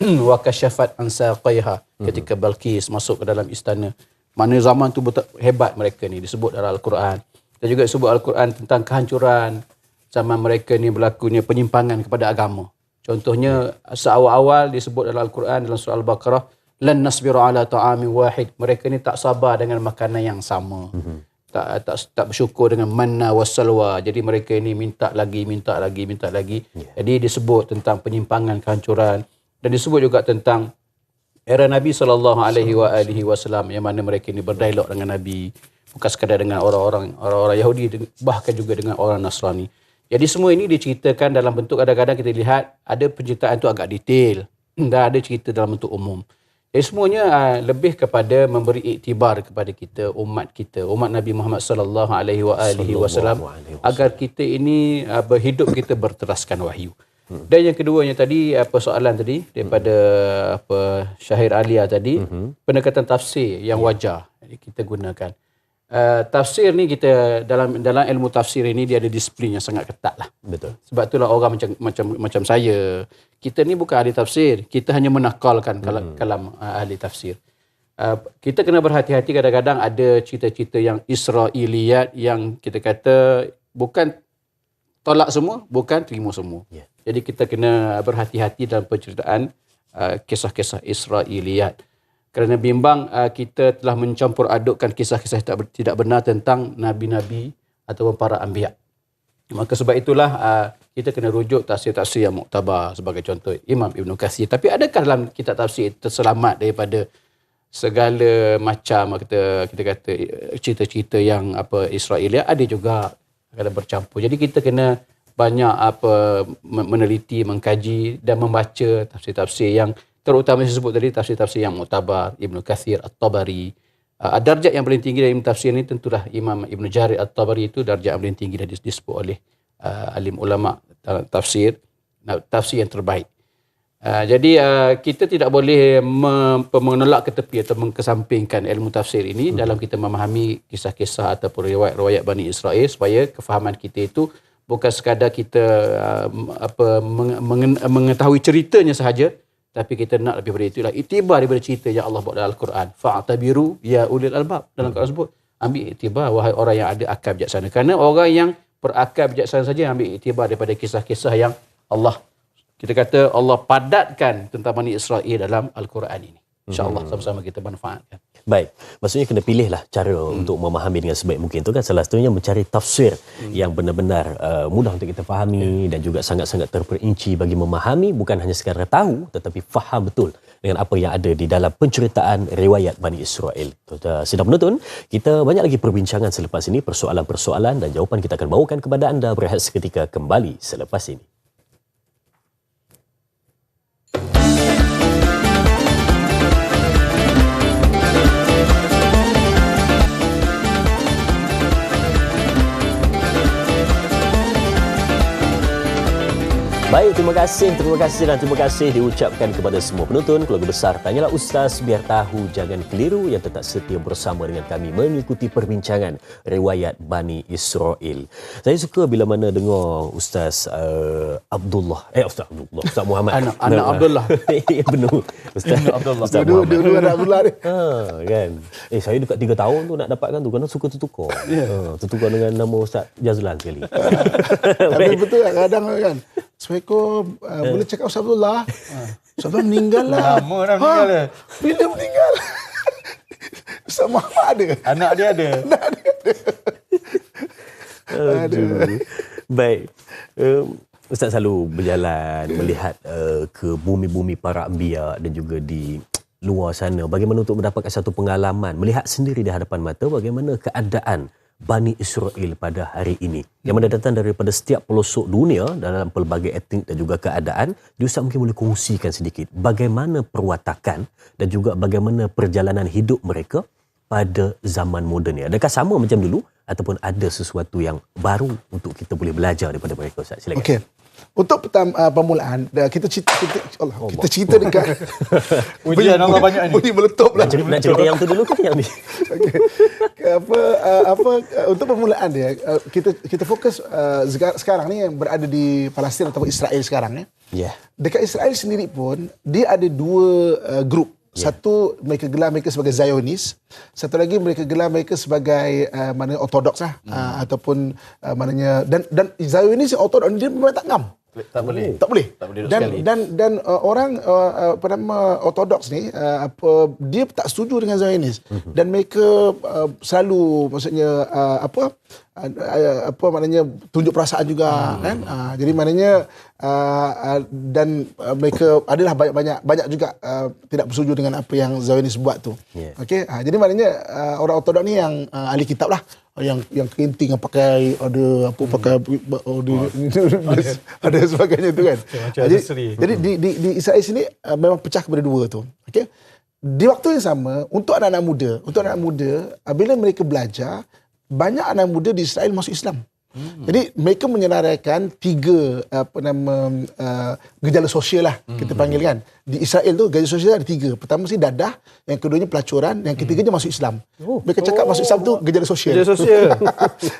wa kasyafat an saqaiha, ketika Balqis masuk ke dalam istana. Mana zaman tu hebat mereka ni disebut dalam Al-Quran. Dan juga disebut Al-Quran tentang kehancuran zaman mereka ni berlakunya penyimpangan kepada agama. Contohnya seawal-awal disebut dalam Al-Quran dalam surah Al-Baqarah, lan nasbiru ala ta'amin wahid. Mereka ni tak sabar dengan makanan yang sama. Tak bersyukur dengan manna wassalwa. Jadi mereka ini minta lagi. Jadi disebut tentang penyimpangan, kehancuran. Dan disebut juga tentang era Nabi SAW yang mana mereka ini berdialog dengan Nabi, bukan sekadar dengan orang-orang Yahudi, bahkan juga dengan orang Nasrani. Jadi semua ini diceritakan dalam bentuk, kadang-kadang kita lihat ada penceritaan itu agak detail dan ada cerita dalam bentuk umum. Jadi semuanya lebih kepada memberi iktibar kepada kita, umat Nabi Muhammad SAW, agar kita ini hidup kita berteraskan wahyu. Dan yang keduanya tadi, soalan tadi daripada Syahir Alia tadi, pendekatan tafsir yang wajar kita gunakan. Tafsir ni kita dalam ilmu tafsir ini dia ada disiplin yang sangat ketat lah. Betul. Sebab itulah orang macam saya, kita ni bukan ahli tafsir, kita hanya menakalkan kalam ahli tafsir. Kita kena berhati-hati, kadang-kadang ada cerita-cerita yang Israiliyat yang kita kata bukan tolak semua, bukan terima semua. Jadi kita kena berhati-hati dalam penceritaan kisah-kisah Israiliyat. Kerana bimbang kita telah mencampur adukkan kisah-kisah tidak benar tentang nabi-nabi ataupun para anbiya. Maka sebab itulah kita kena rujuk tafsir-tafsir yang muktabar, sebagai contoh Imam Ibn Kathir. Tapi adakah dalam kitab tafsir terselamat daripada segala macam kita kata cerita-cerita yang Israel? Ada juga kadang bercampur. Jadi kita kena banyak meneliti, mengkaji dan membaca tafsir-tafsir yang terutama saya sebut tadi, tafsir-tafsir yang muktabar, Ibn Kathir, At-Tabari. Darjat yang paling tinggi dari Ibn Tafsir ni tentulah Imam Ibn Jarir At-Tabari, itu darjat yang paling tinggi dan disebut oleh alim ulama tafsir, tafsir yang terbaik. Jadi kita tidak boleh menolak ke tepi atau mengkesampingkan ilmu tafsir ini dalam kita memahami kisah-kisah ataupun riwayat-riwayat Bani Israel, supaya kefahaman kita itu bukan sekadar kita mengetahui ceritanya sahaja, tapi kita nak lebih daripada itulah iktibar daripada cerita yang Allah buat dalam Al-Quran. Fa'tabiru ya ulil albab. Dalam Al-Quran sebut, ambil iktibar wahai orang yang ada akal bijaksana. Kerana orang yang berakal bijaksana saja yang ambil iktibar daripada kisah-kisah yang Allah, kita kata Allah padatkan tentang Bani Israel dalam Al-Quran ini. InsyaAllah sama-sama kita manfaatkan. Baik, maksudnya kena pilihlah cara untuk memahami dengan sebaik mungkin. Itu kan salah satunya mencari tafsir yang benar-benar mudah untuk kita fahami dan juga sangat-sangat terperinci bagi memahami, bukan hanya sekadar tahu tetapi faham betul dengan apa yang ada di dalam penceritaan riwayat Bani Israel. Sedang menonton, kita banyak lagi perbincangan selepas ini, persoalan-persoalan dan jawapan kita akan bawakan kepada anda. Berehat seketika kembali selepas ini. Baik, terima kasih diucapkan kepada semua penonton. Keluarga besar Tanyalah Ustaz, biar tahu jangan keliru, yang tetap setia bersama dengan kami mengikuti perbincangan riwayat Bani Israel. Saya suka bila mana dengar Ustaz Ustaz Muhammad. Anak Abdullah. Ya benar. Ustaz Abdullah. Dulu anak Abdullah ni. Kan. Saya dekat 3 tahun tu nak dapatkan tu, kerana suka tertukar. Tertukar dengan nama Ustaz Jazlan sekali. Tapi betul kadang kan. Assalamualaikum, boleh cakap Ustaz Abdullah? Ustaz Abdullah meninggal lah. Lama dah meninggal dah. Bila meninggal? Ustaz Muhammad ada. Anak dia ada. Aduh. Baik. Ustaz selalu berjalan melihat ke bumi-bumi para anbiya dan juga di luar sana. Bagaimana untuk mendapatkan satu pengalaman, melihat sendiri di hadapan mata bagaimana keadaan Bani Israel pada hari ini, yang mana datang daripada setiap pelosok dunia dalam pelbagai etnik dan juga keadaan. Ustaz mungkin boleh kongsikan sedikit bagaimana perwatakan dan juga bagaimana perjalanan hidup mereka pada zaman moden ni. Adakah sama macam dulu ataupun ada sesuatu yang baru untuk kita boleh belajar daripada mereka, Ustaz? Silakan. Okey. Untuk permulaan, kita cerita dekat ujian Allah banyak ni. Bunyi meletup lah. Nak cerita yang tu dulu ke yang ni? Okay. Untuk permulaan dia, kita fokus sekarang ni yang berada di Palestin atau Israel sekarang ya. Yeah. Dekat Israel sendiri pun dia ada 2 grup. Satu mereka gelar mereka sebagai Zionis, satu lagi mereka gelar mereka sebagai maknanya ortodoks lah, ataupun maknanya dan Zionis yang ortodoks dia memang tak ngam. Tak boleh. Dan orang nama ortodoks ni dia tak setuju dengan Zionis. Dan mereka selalu maksudnya maknanya tunjuk perasaan juga kan. Jadi maknanya dan mereka adalah banyak juga tidak bersetuju dengan apa yang Zionis buat tu. Okey. Jadi maknanya orang ortodoks ni yang ahli kitab lah, yang kerinting, yang pakai ada ada sebagainya tu kan. Jadi di Israel sini memang pecah kepada 2 tu. Okey. Di waktu yang sama untuk anak-anak muda bila mereka belajar, banyak anak muda di Israel masuk Islam. Jadi mereka menyenaraikan 3 gejala sosial lah kita panggil kan. Di Israel tu gejala sosial ada 3. Pertama sih dadah, yang keduanya pelacuran, yang ketiganya masuk Islam. Mereka cakap masuk Islam tu gejala sosial.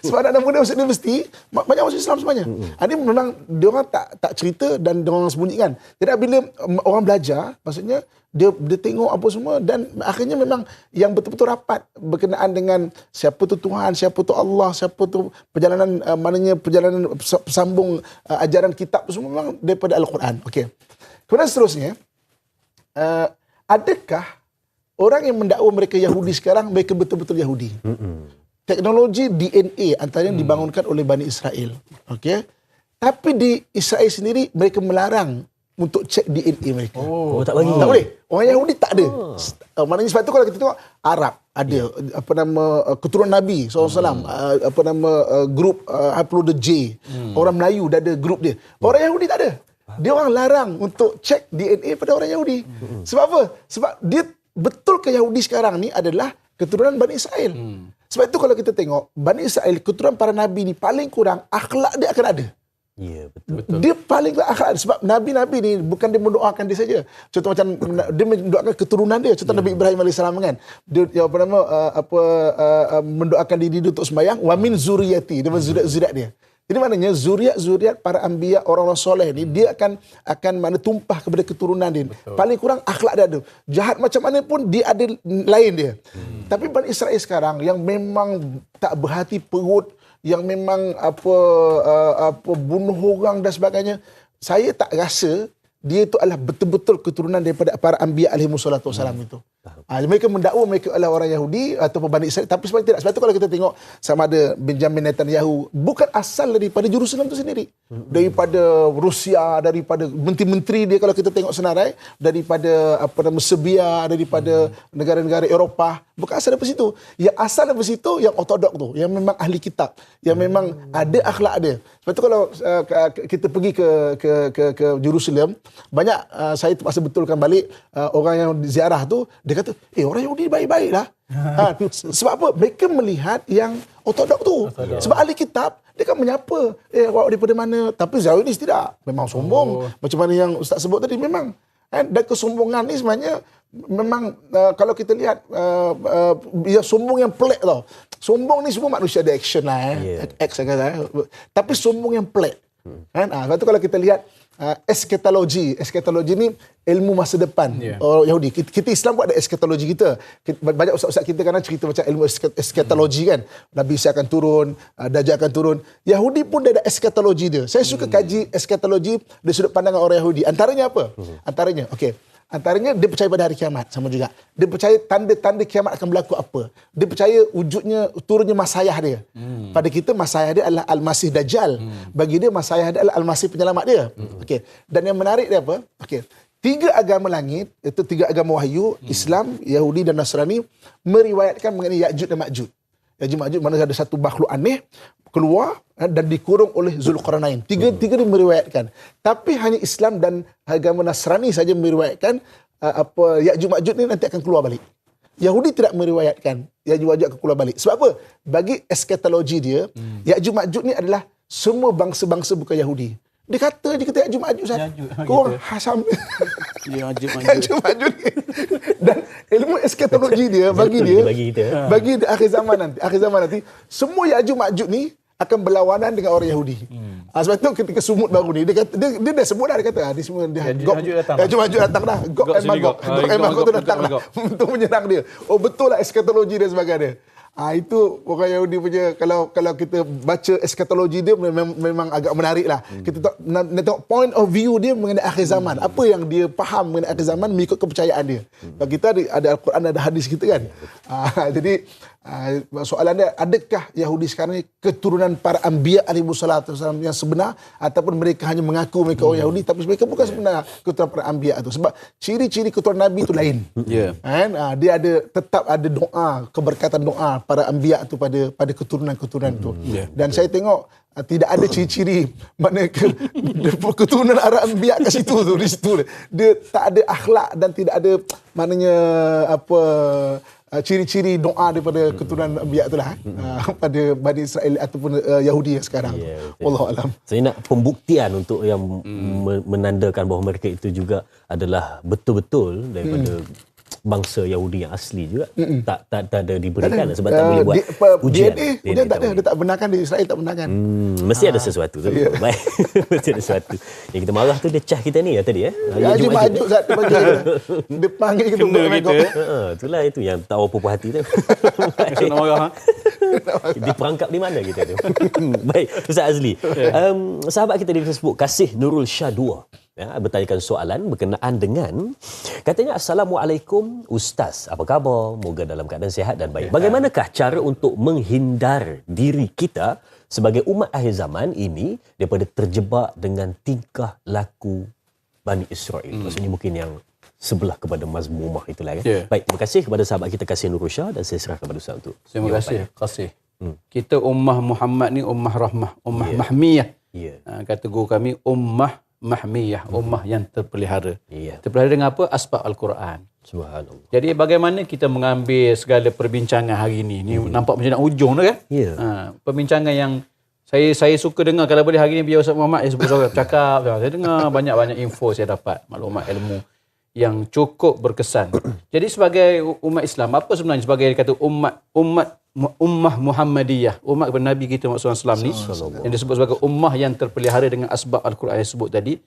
Sebab anak muda masuk universiti banyak masuk Islam semuanya. Ini memang diorang tak cerita dan diorang sembunyikan. Jadi bila orang belajar, maksudnya dia tengok apa semua, dan akhirnya memang yang betul-betul rapat berkenaan dengan siapa tu Tuhan, siapa tu Allah, siapa tu perjalanan perjalanan sambung ajaran kitab tu semua memang daripada Al-Quran. Okey. Kemudian seterusnya, adakah orang yang mendakwa mereka Yahudi sekarang mereka betul-betul Yahudi? teknologi DNA antaranya dibangunkan oleh Bani Israel. Okey. Tapi di Israel sendiri mereka melarang untuk cek DNA mereka. Oh, tak bagi. Tak boleh. Orang Yahudi tak ada. Maknanya sebab tu kalau kita tengok Arab ada apa nama keturunan Nabi SAW, apa nama grup Upload the J. Orang Melayu dah ada grup dia. Orang Yahudi tak ada. Dia orang larang untuk cek DNA pada orang Yahudi. Sebab apa? Sebab dia betul ke Yahudi sekarang ni adalah keturunan Bani Israel. Sebab itu kalau kita tengok Bani Israel, keturunan para Nabi ni paling kurang akhlak dia akan ada. Ya, betul. Dia paling akhlak sebab Nabi-Nabi ni bukan dia mendoakan dia saja. Contoh macam dia mendoakan keturunan dia. Contoh Nabi Ibrahim AS kan. Dia apa nama mendoakan diri dia untuk sembahyang wa min zuriyati, dia zuriat dia. Jadi maknanya zuriat para anbiya, orang-orang soleh ni dia akan mana tumpah kepada keturunan dia. Betul. Paling kurang akhlak dia ada. Jahat macam mana pun dia ada lain dia. Tapi Bani Israel sekarang yang memang tak berhati perut, yang memang bunuh orang dan sebagainya, saya tak rasa dia itu adalah betul-betul keturunan daripada para anbiya alaihimussalatu wassalam itu. Mereka mendakwa mereka adalah orang Yahudi ataupun Bani Israel, tapi sebenarnya tidak. Sebab itu kalau kita tengok sama ada Benjamin Netanyahu bukan asal daripada Jerusalem itu sendiri. Daripada Rusia, daripada menteri-menteri dia kalau kita tengok senarai, daripada Serbia, daripada negara-negara Eropah, bukan asal daripada situ. Yang asal daripada situ yang ortodok tu, yang memang ahli kitab, yang memang ada akhlak dia. Sebab itu kalau kita pergi ke Jerusalem, banyak saya terpaksa betulkan balik orang yang ziarah tu, dia kata, orang Yahudi baik-baik lah. Sebab apa? Mereka melihat yang ortodok tu. Sebab ahli kitab, dia kan menyapa, awak daripada mana? Tapi Zionis tidak. Memang sombong. Macam mana yang Ustaz sebut tadi, memang. Dan kesombongan ni sebenarnya, memang kalau kita lihat, sombong yang pelik tau. Sombong ni semua manusia ada action lah. X saya kata. Tapi sombong yang pelik. Sebab tu kalau kita lihat, eskatologi ni ilmu masa depan orang Yahudi. Kita Islam pun ada eskatologi kita. Banyak ustaz-ustaz kita kadang cerita macam ilmu eskatologi kan. Nabi Isa akan turun, Dajjal akan turun. Yahudi pun dia ada eskatologi dia. Saya suka kaji eskatologi dari sudut pandangan orang Yahudi. Antaranya apa? Antaranya dia percaya pada hari kiamat sama juga. Dia percaya tanda-tanda kiamat akan berlaku apa. Dia percaya wujudnya turunnya Masayah dia. Pada kita Masayah dia adalah Al-Masih Dajjal. Bagi dia Masayah dia adalah Al-Masih penyelamat dia. Okey. Dan yang menarik dia apa? Okey. 3 agama langit, itu 3 agama wahyu, Islam, Yahudi dan Nasrani meriwayatkan mengenai Ya'juj dan Ma'juj. Ya'juj Ma'juj mana ada satu makhluk aneh keluar dan dikurung oleh Zulqarnain. Tiga dia meriwayatkan. Tapi hanya Islam dan agama Nasrani saja meriwayatkan Ya'juj Ma'juj ni nanti akan keluar balik. Yahudi tidak meriwayatkan Ya'juj Ma'juj akan keluar balik. Sebab apa? Bagi eskatologi dia, Ya'juj Ma'juj ni adalah semua bangsa-bangsa bukan Yahudi. Dia kata Ya'juj Ma'juj saja. Korang hasam. Ya'juj Ma'juj ni. Dan ilmu eskatologi dia bagi dia akhir zaman nanti semua Ya'juj Ma'juj ni akan berlawanan dengan orang Yahudi. Sebab tu ketika sumut baru ni dia kata dia dah sebut dah, dia kata ni semua dia Ya'juj Ma'juj datang dah. Gog and Magog tu datang dah untuk menyerang dia. Oh betul lah eskatologi dan sebagainya. Itu orang Yahudi punya, kalau kita baca eskatologi dia memang agak menarik lah. Kita tengok point of view dia mengenai akhir zaman. Apa yang dia faham mengenai akhir zaman mengikut kepercayaan dia. Bagi kita ada Al-Quran, ada hadis kita kan. Jadi soalan dia, adakah Yahudi sekarang ni keturunan para anbiya alaihissalatu wassalam yang sebenar, ataupun mereka hanya mengaku mereka orang Yahudi tapi mereka bukan sebenar keturunan para anbiya itu. Sebab ciri-ciri keturunan Nabi itu lain. Dia tetap ada doa, keberkatan doa para anbiya tu pada keturunan-keturunan tu. Dan saya tengok tidak ada ciri-ciri mana keturunan Arab anbiya kat situ tu, di situ dia tak ada akhlak dan tidak ada maknanya ciri-ciri doa daripada keturunan anbiya itulah pada Bani Israel ataupun Yahudi yang sekarang. Wallahu alam. Saya nak pembuktian untuk yang menandakan bahawa mereka itu juga adalah betul-betul daripada bangsa Yahudi yang asli juga. Tak ada diberikan sebab tak boleh buat ujian. Dia tak ada, dia tak benarkan, di Israel tak benarkan. Mesti ada sesuatu tu. Baik. Mesti ada sesuatu. Yang kita marah tu dia cah kita ni tadi Ya'juj Ma'juj Zat dia panggil kita. Itulah itu yang tahu apa hati tu. Nak marah. Diperangkap di mana kita tu? Baik, Ustaz Azli. Sahabat kita di Facebook, Kasih Nurul Shah 2, bertanyakan soalan berkenaan dengan, katanya, Assalamualaikum Ustaz, apa khabar? Moga dalam keadaan sihat dan baik. Bagaimanakah cara untuk menghindar diri kita sebagai umat akhir zaman ini daripada terjebak dengan tingkah laku Bani Israel? Maksudnya mungkin yang sebelah kepada mazmumah itulah. Baik, terima kasih kepada sahabat kita Kasih Nurul Shah, dan saya serahkan kepada Ustaz untuk. Terima kasih. Kita ummah Muhammad ni ummah rahmah, ummah mahmiyah. Kata guru kami, ummah mahmiyah, ummah yang terpelihara. Terpelihara dengan apa? Asbab Al-Quran. Subhanallah. Jadi bagaimana kita mengambil segala perbincangan hari ini? Ni nampak macam nak ujung dah kan? Perbincangan yang saya suka dengar. Kalau boleh hari ini biar Ustaz Muhammad sebut cakap, saya dengar banyak-banyak info, saya dapat maklumat ilmu yang cukup berkesan. Jadi sebagai umat Islam, apa sebenarnya sebagai kata ummah Muhammadiyah, umat kepada Nabi kita Muhammad SAW ni, yang disebut sebagai ummah yang terpelihara dengan asbab Al-Quran yang disebut tadi,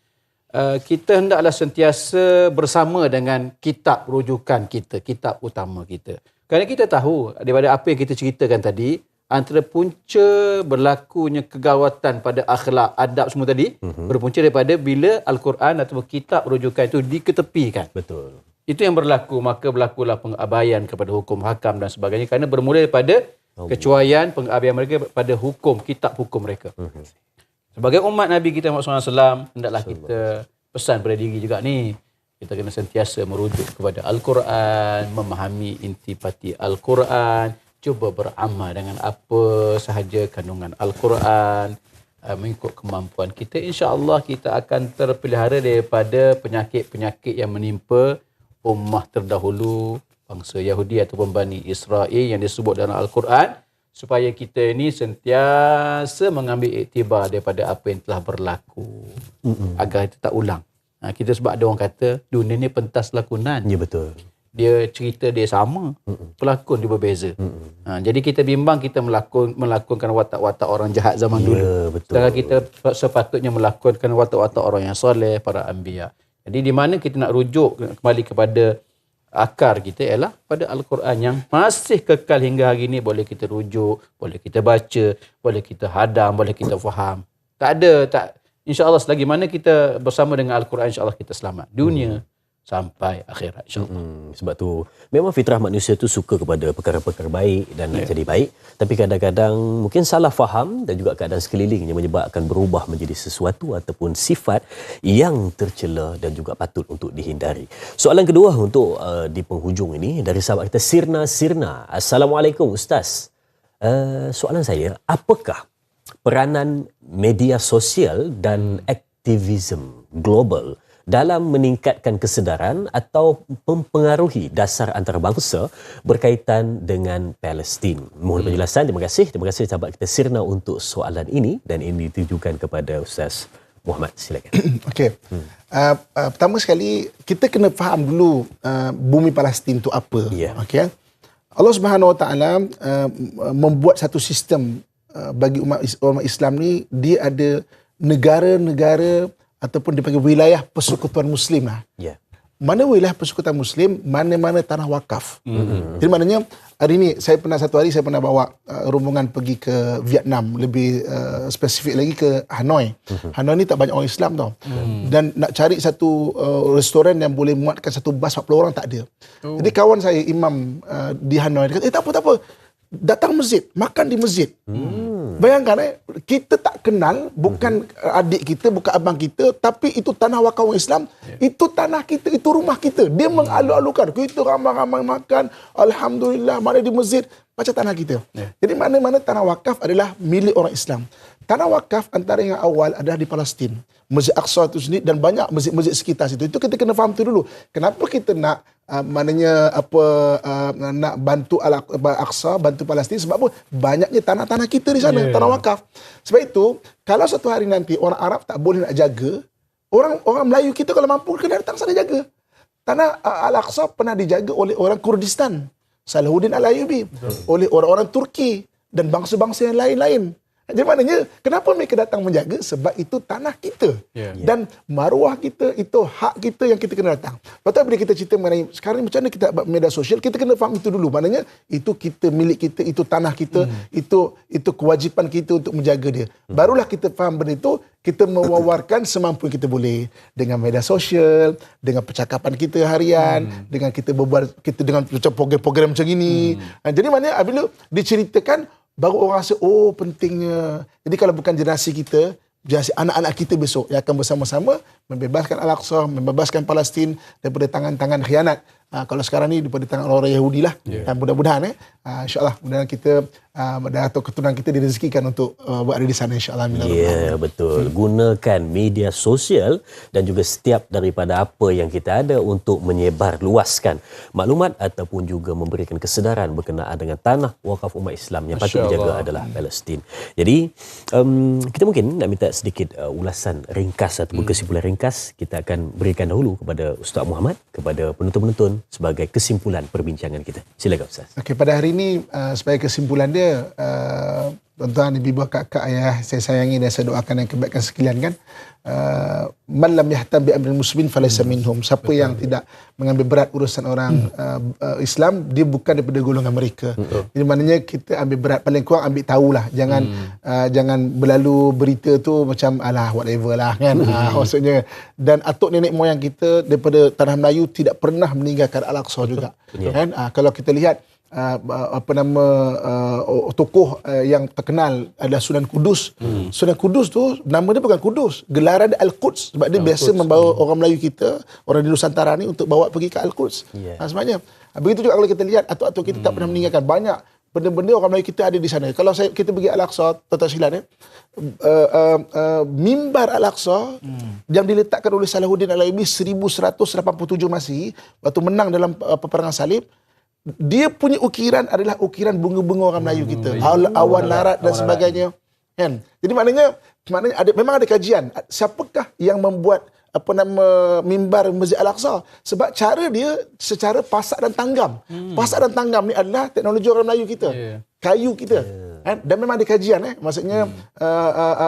kita hendaklah sentiasa bersama dengan kitab rujukan kita, kitab utama kita. Kerana kita tahu daripada apa yang kita ceritakan tadi, antara punca berlakunya kegawatan pada akhlak, adab semua tadi, berpunca daripada bila Al-Quran atau kitab rujukan itu diketepikan. Betul. Itu yang berlaku, maka berlakulah pengabaian kepada hukum hakam dan sebagainya, kerana bermula daripada kecuaian, pengabaian mereka pada hukum, kitab hukum mereka. Sebagai umat Nabi kita Muhammad SAW, hendaklah kita pesan pada diri juga ni, kita kena sentiasa merujuk kepada Al-Quran, memahami intipati Al-Quran, cuba beramal dengan apa sahaja kandungan Al-Quran, mengikut kemampuan kita. InsyaAllah kita akan terpelihara daripada penyakit-penyakit yang menimpa ummah terdahulu, bangsa Yahudi ataupun Bani Israel yang disebut dalam Al-Quran, supaya kita ini sentiasa mengambil iktibar daripada apa yang telah berlaku, agar kita tak ulang. Kita sebab ada orang kata dunia ni pentas lakonan. Ya, betul. Dia cerita dia sama, pelakon dia berbeza. Jadi kita bimbang kita melakonkan watak-watak orang jahat zaman dulu. Betul. Sedangkan kita sepatutnya melakonkan watak-watak orang yang soleh, para anbiya. Jadi di mana kita nak rujuk kembali kepada akar kita ialah pada Al-Quran yang masih kekal hingga hari ini, boleh kita rujuk, boleh kita baca, boleh kita hadam, boleh kita faham. InsyaAllah selagi mana kita bersama dengan Al-Quran, insyaAllah kita selamat dunia sampai akhirat, insyaAllah. Sebab tu memang fitrah manusia tu suka kepada perkara-perkara baik dan nak jadi baik, tapi kadang-kadang mungkin salah faham dan juga keadaan sekeliling yang menyebabkan berubah menjadi sesuatu ataupun sifat yang tercela dan juga patut untuk dihindari. Soalan kedua untuk di penghujung ini dari sahabat kita Sirna. Assalamualaikum Ustaz. Soalan saya, apakah peranan media sosial dan aktivisme global dalam meningkatkan kesedaran atau mempengaruhi dasar antarabangsa berkaitan dengan Palestin? Mohon penjelasan. Terima kasih sahabat kita Sirna untuk soalan ini, dan ini ditujukan kepada Ustaz Muhammad. Silakan. Okey. Pertama sekali kita kena faham dulu bumi Palestin itu apa. Okey. Allah Subhanahu Wa Taala membuat satu sistem bagi umat Islam ni. Dia ada negara-negara ataupun dipanggil wilayah persekutuan Muslim lah. Mana wilayah persekutuan Muslim, mana-mana tanah wakaf. Jadi maknanya hari ni satu hari saya pernah bawa rombongan pergi ke Vietnam, lebih spesifik lagi ke Hanoi. Hanoi ni tak banyak orang Islam tau. Dan nak cari satu restoran yang boleh muatkan satu bas 40 orang tak ada. Jadi kawan saya imam di Hanoi dia kata, tak apa, datang masjid, makan di masjid. Bayangkan kita tak kenal, bukan adik kita, bukan abang kita, tapi itu tanah wakaf orang Islam, itu tanah kita, itu rumah kita. Dia mengalu-alukan, kita ramai-ramai makan, alhamdulillah, mana di masjid, macam tanah kita. Jadi mana-mana tanah wakaf adalah milik orang Islam. Tanah wakaf antara yang awal adalah di Palestin. Masjid Aqsa itu sendiri dan banyak masjid-masjid sekitar situ. Itu kita kena faham tu dulu. Kenapa kita nak nak bantu Al-Aqsa, bantu Palestin? Sebab apa? Banyaknya tanah-tanah kita di sana, tanah wakaf. Sebab itu, kalau satu hari nanti orang Arab tak boleh nak jaga, orang Melayu kita kalau mampu kena datang sana jaga. Tanah Al-Aqsa pernah dijaga oleh orang Kurdistan, Salahuddin Al-Ayyubi, oleh orang-orang Turki dan bangsa-bangsa yang lain-lain. Jadi maknanya, kenapa mereka datang menjaga? Sebab itu tanah kita. Dan maruah kita, itu hak kita yang kita kena datang. Lepas tu bila kita cerita mengenai, sekarang macam mana kita buat media sosial, kita kena faham itu dulu. Maknanya, itu kita, milik kita, itu tanah kita, itu kewajipan kita untuk menjaga dia. Barulah kita faham benda itu, kita mewawarkan semampu yang kita boleh dengan media sosial, dengan percakapan kita harian, dengan kita berbual, kita dengan program-program macam ini. Jadi maknanya bila diceritakan, baru orang rasa, oh pentingnya. Jadi kalau bukan generasi kita, generasi anak-anak kita besok yang akan bersama-sama membebaskan Al-Aqsa, membebaskan Palestin daripada tangan-tangan khianat. Kalau sekarang ni daripada tangan orang Yahudi lah. Dan mudah-mudahan insyaAllah mudah-mudahan kita atau keturunan kita direzekikan untuk berada di sana insyaAllah. Ya, betul. Gunakan media sosial dan juga setiap daripada apa yang kita ada untuk menyebar luaskan maklumat ataupun juga memberikan kesedaran berkenaan dengan tanah wakaf umat Islam yang patut dijaga adalah Palestin. Jadi kita mungkin nak minta sedikit ulasan ringkas ataupun kesimpulan ringkas. Kita akan berikan dahulu kepada Ustaz Muhammad, kepada penonton-penonton sebagai kesimpulan perbincangan kita. Silakan Ustaz. Okey, pada hari ini sebagai kesimpulan dia, tuan-tuan, ibu, kakak, ayah saya sayangi dan saya doakan yang kebaikan sekalian kan. Man lam yahtam bi amril muslimin falaysa minhum. Siapa yang tidak mengambil berat urusan orang Islam, dia bukan daripada golongan mereka. Jadi maknanya kita ambil berat, paling kurang ambil tahulah. Jangan berlalu berita tu macam alah whatever lah kan. Maksudnya, dan atuk nenek moyang kita daripada tanah Melayu tidak pernah meninggalkan Al-Aqsa juga. Kan? Kalau kita lihat tokoh yang terkenal adalah Sunan Kudus. Sunan Kudus tu nama dia bukan Kudus, gelaran dia Al-Quds, sebab dia biasa membawa orang Melayu kita, orang di Nusantara ni untuk bawa pergi ke Al-Quds. Sebenarnya begitu juga kalau kita lihat atuk-atuk kita tak pernah meninggalkan banyak benda-benda orang Melayu kita ada di sana. Kalau kita pergi Al-Aqsa, tuan-tuan sekalian, mimbar Al-Aqsa yang diletakkan oleh Salahuddin Al-Ayyubi 1187 Masihi waktu menang dalam peperangan salib, dia punya ukiran adalah ukiran bunga-bunga orang Melayu kita, awan larat dan sebagainya kan. Jadi maknanya memang ada kajian siapakah yang membuat mimbar Masjid Al-Aqsa, sebab cara dia secara pasak dan tanggam. Pasak dan tanggam ni adalah teknologi orang Melayu kita, kayu kita kan? Dan memang ada kajian maksudnya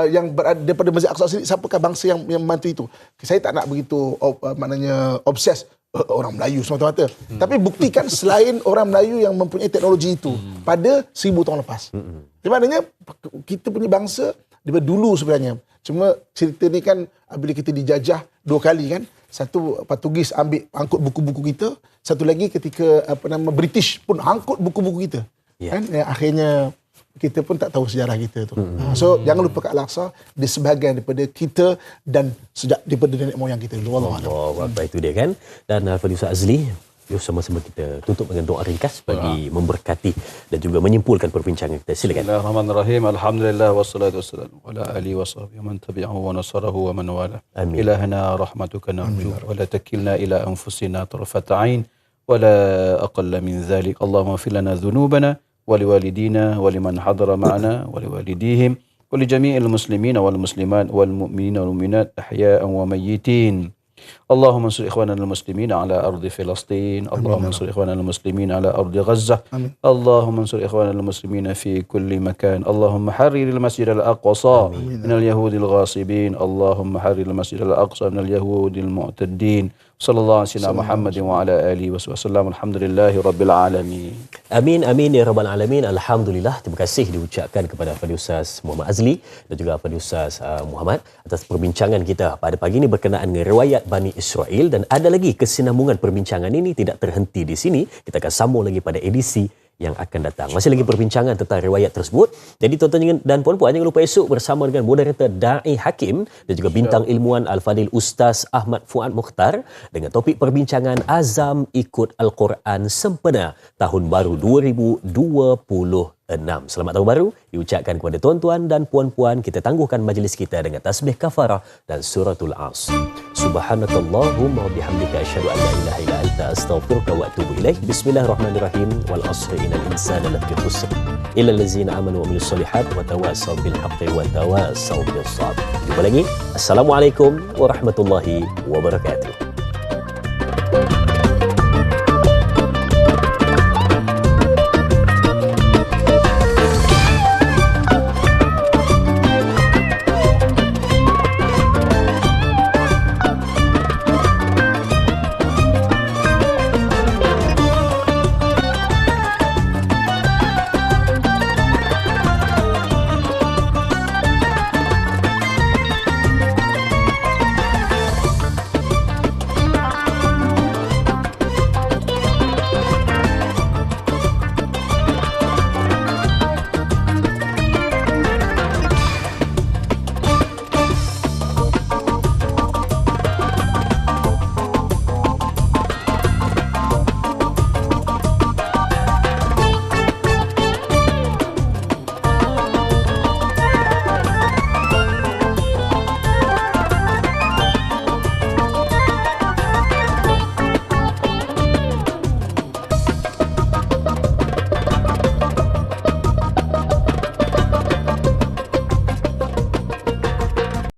yang berada daripada Masjid Al-Aqsa sendiri, siapakah bangsa yang membantu itu. Saya tak nak begitu maknanya obses orang Melayu semata-mata. Tapi buktikan selain orang Melayu yang mempunyai teknologi itu pada 1000 tahun lepas. Di maknanya kita punya bangsa daripada dulu sebenarnya. Cuma cerita ni kan bila kita dijajah 2 kali kan. Satu Portugis angkut buku-buku kita, satu lagi ketika British pun angkut buku-buku kita. Kan akhirnya kita pun tak tahu sejarah kita tu. So jangan lupa kat Al-Aqsa, dia sebahagian daripada kita dan sejak daripada nenek moyang kita dulu. Allah itu dia kan. Dan Al-Fadhil Ustaz Azli, yuk sama-sama kita tutup dengan doa ringkas bagi memberkati dan juga menyimpulkan perbincangan kita. Silakan. Bismillahirrahmanirrahim. Alhamdulillah wassalatu wassalamu ala alihi wa sahbihi wa man tabi'ahu wa nasarahu wa man wala. Ilahana rahmatuka narju wa la takilna ila anfusina tarfata 'ain wa la aqalla min dhalik. Allahumma ighfir lana dhunubana ولوالدينا ولمن حضر معنا ولوالديهم ولجميع المسلمين والمسلمات والمؤمنين والمؤمنات أحياء وميتين. اللهم انصر إخواننا المسلمين على أرض فلسطين. اللهم انصر إخواننا المسلمين على أرض غزة. اللهم انصر إخواننا المسلمين في كل مكان. اللهم حرر المسجد الأقصى من اليهود الغاصبين. اللهم حرر المسجد الأقصى من اليهود المعتدين. Sallallahu alaihi wasallam Muhammadin wa ala alihi wasallam. Alhamdulillahi rabbil alamin. Amin amin ya rabbal alamin. Alhamdulillah. Terima kasih diucapkan kepada Al-Fadhil Ustaz Muhammad Azli dan juga Al-Fadhil Ustaz Muhammad atas perbincangan kita pada pagi ini berkenaan dengan riwayat Bani Israel, dan ada lagi kesinambungan perbincangan ini tidak terhenti di sini. Kita akan sambung lagi pada edisi yang akan datang. Masih lagi perbincangan tentang riwayat tersebut. Jadi tuan-tuan dan puan-puan, jangan lupa esok bersama dengan moderator Da'i Hakim dan juga bintang ilmuwan Al-Fadhil Ustaz Ahmad Fuad Mukhtar dengan topik perbincangan Azam Ikut Al-Quran Sempena Tahun Baru 2026. Selamat Tahun Baru diucapkan kepada tuan-tuan dan puan-puan. Kita tangguhkan majlis kita dengan tasbih kafarah dan suratul Asr. Subhanakallahumma wa bihamdika asyhadu an la ilaha illa anta astaghfiruka wa atubu ilaik. Bismillahirrahmanirrahim. Wal 'ashri innal insana lafi khusr illa allazina amanu wa amilus solihat wa tawassaw bil haqqi wa tawassaw bis sabr. Jumpa lagi. Assalamualaikum warahmatullahi wabarakatuh.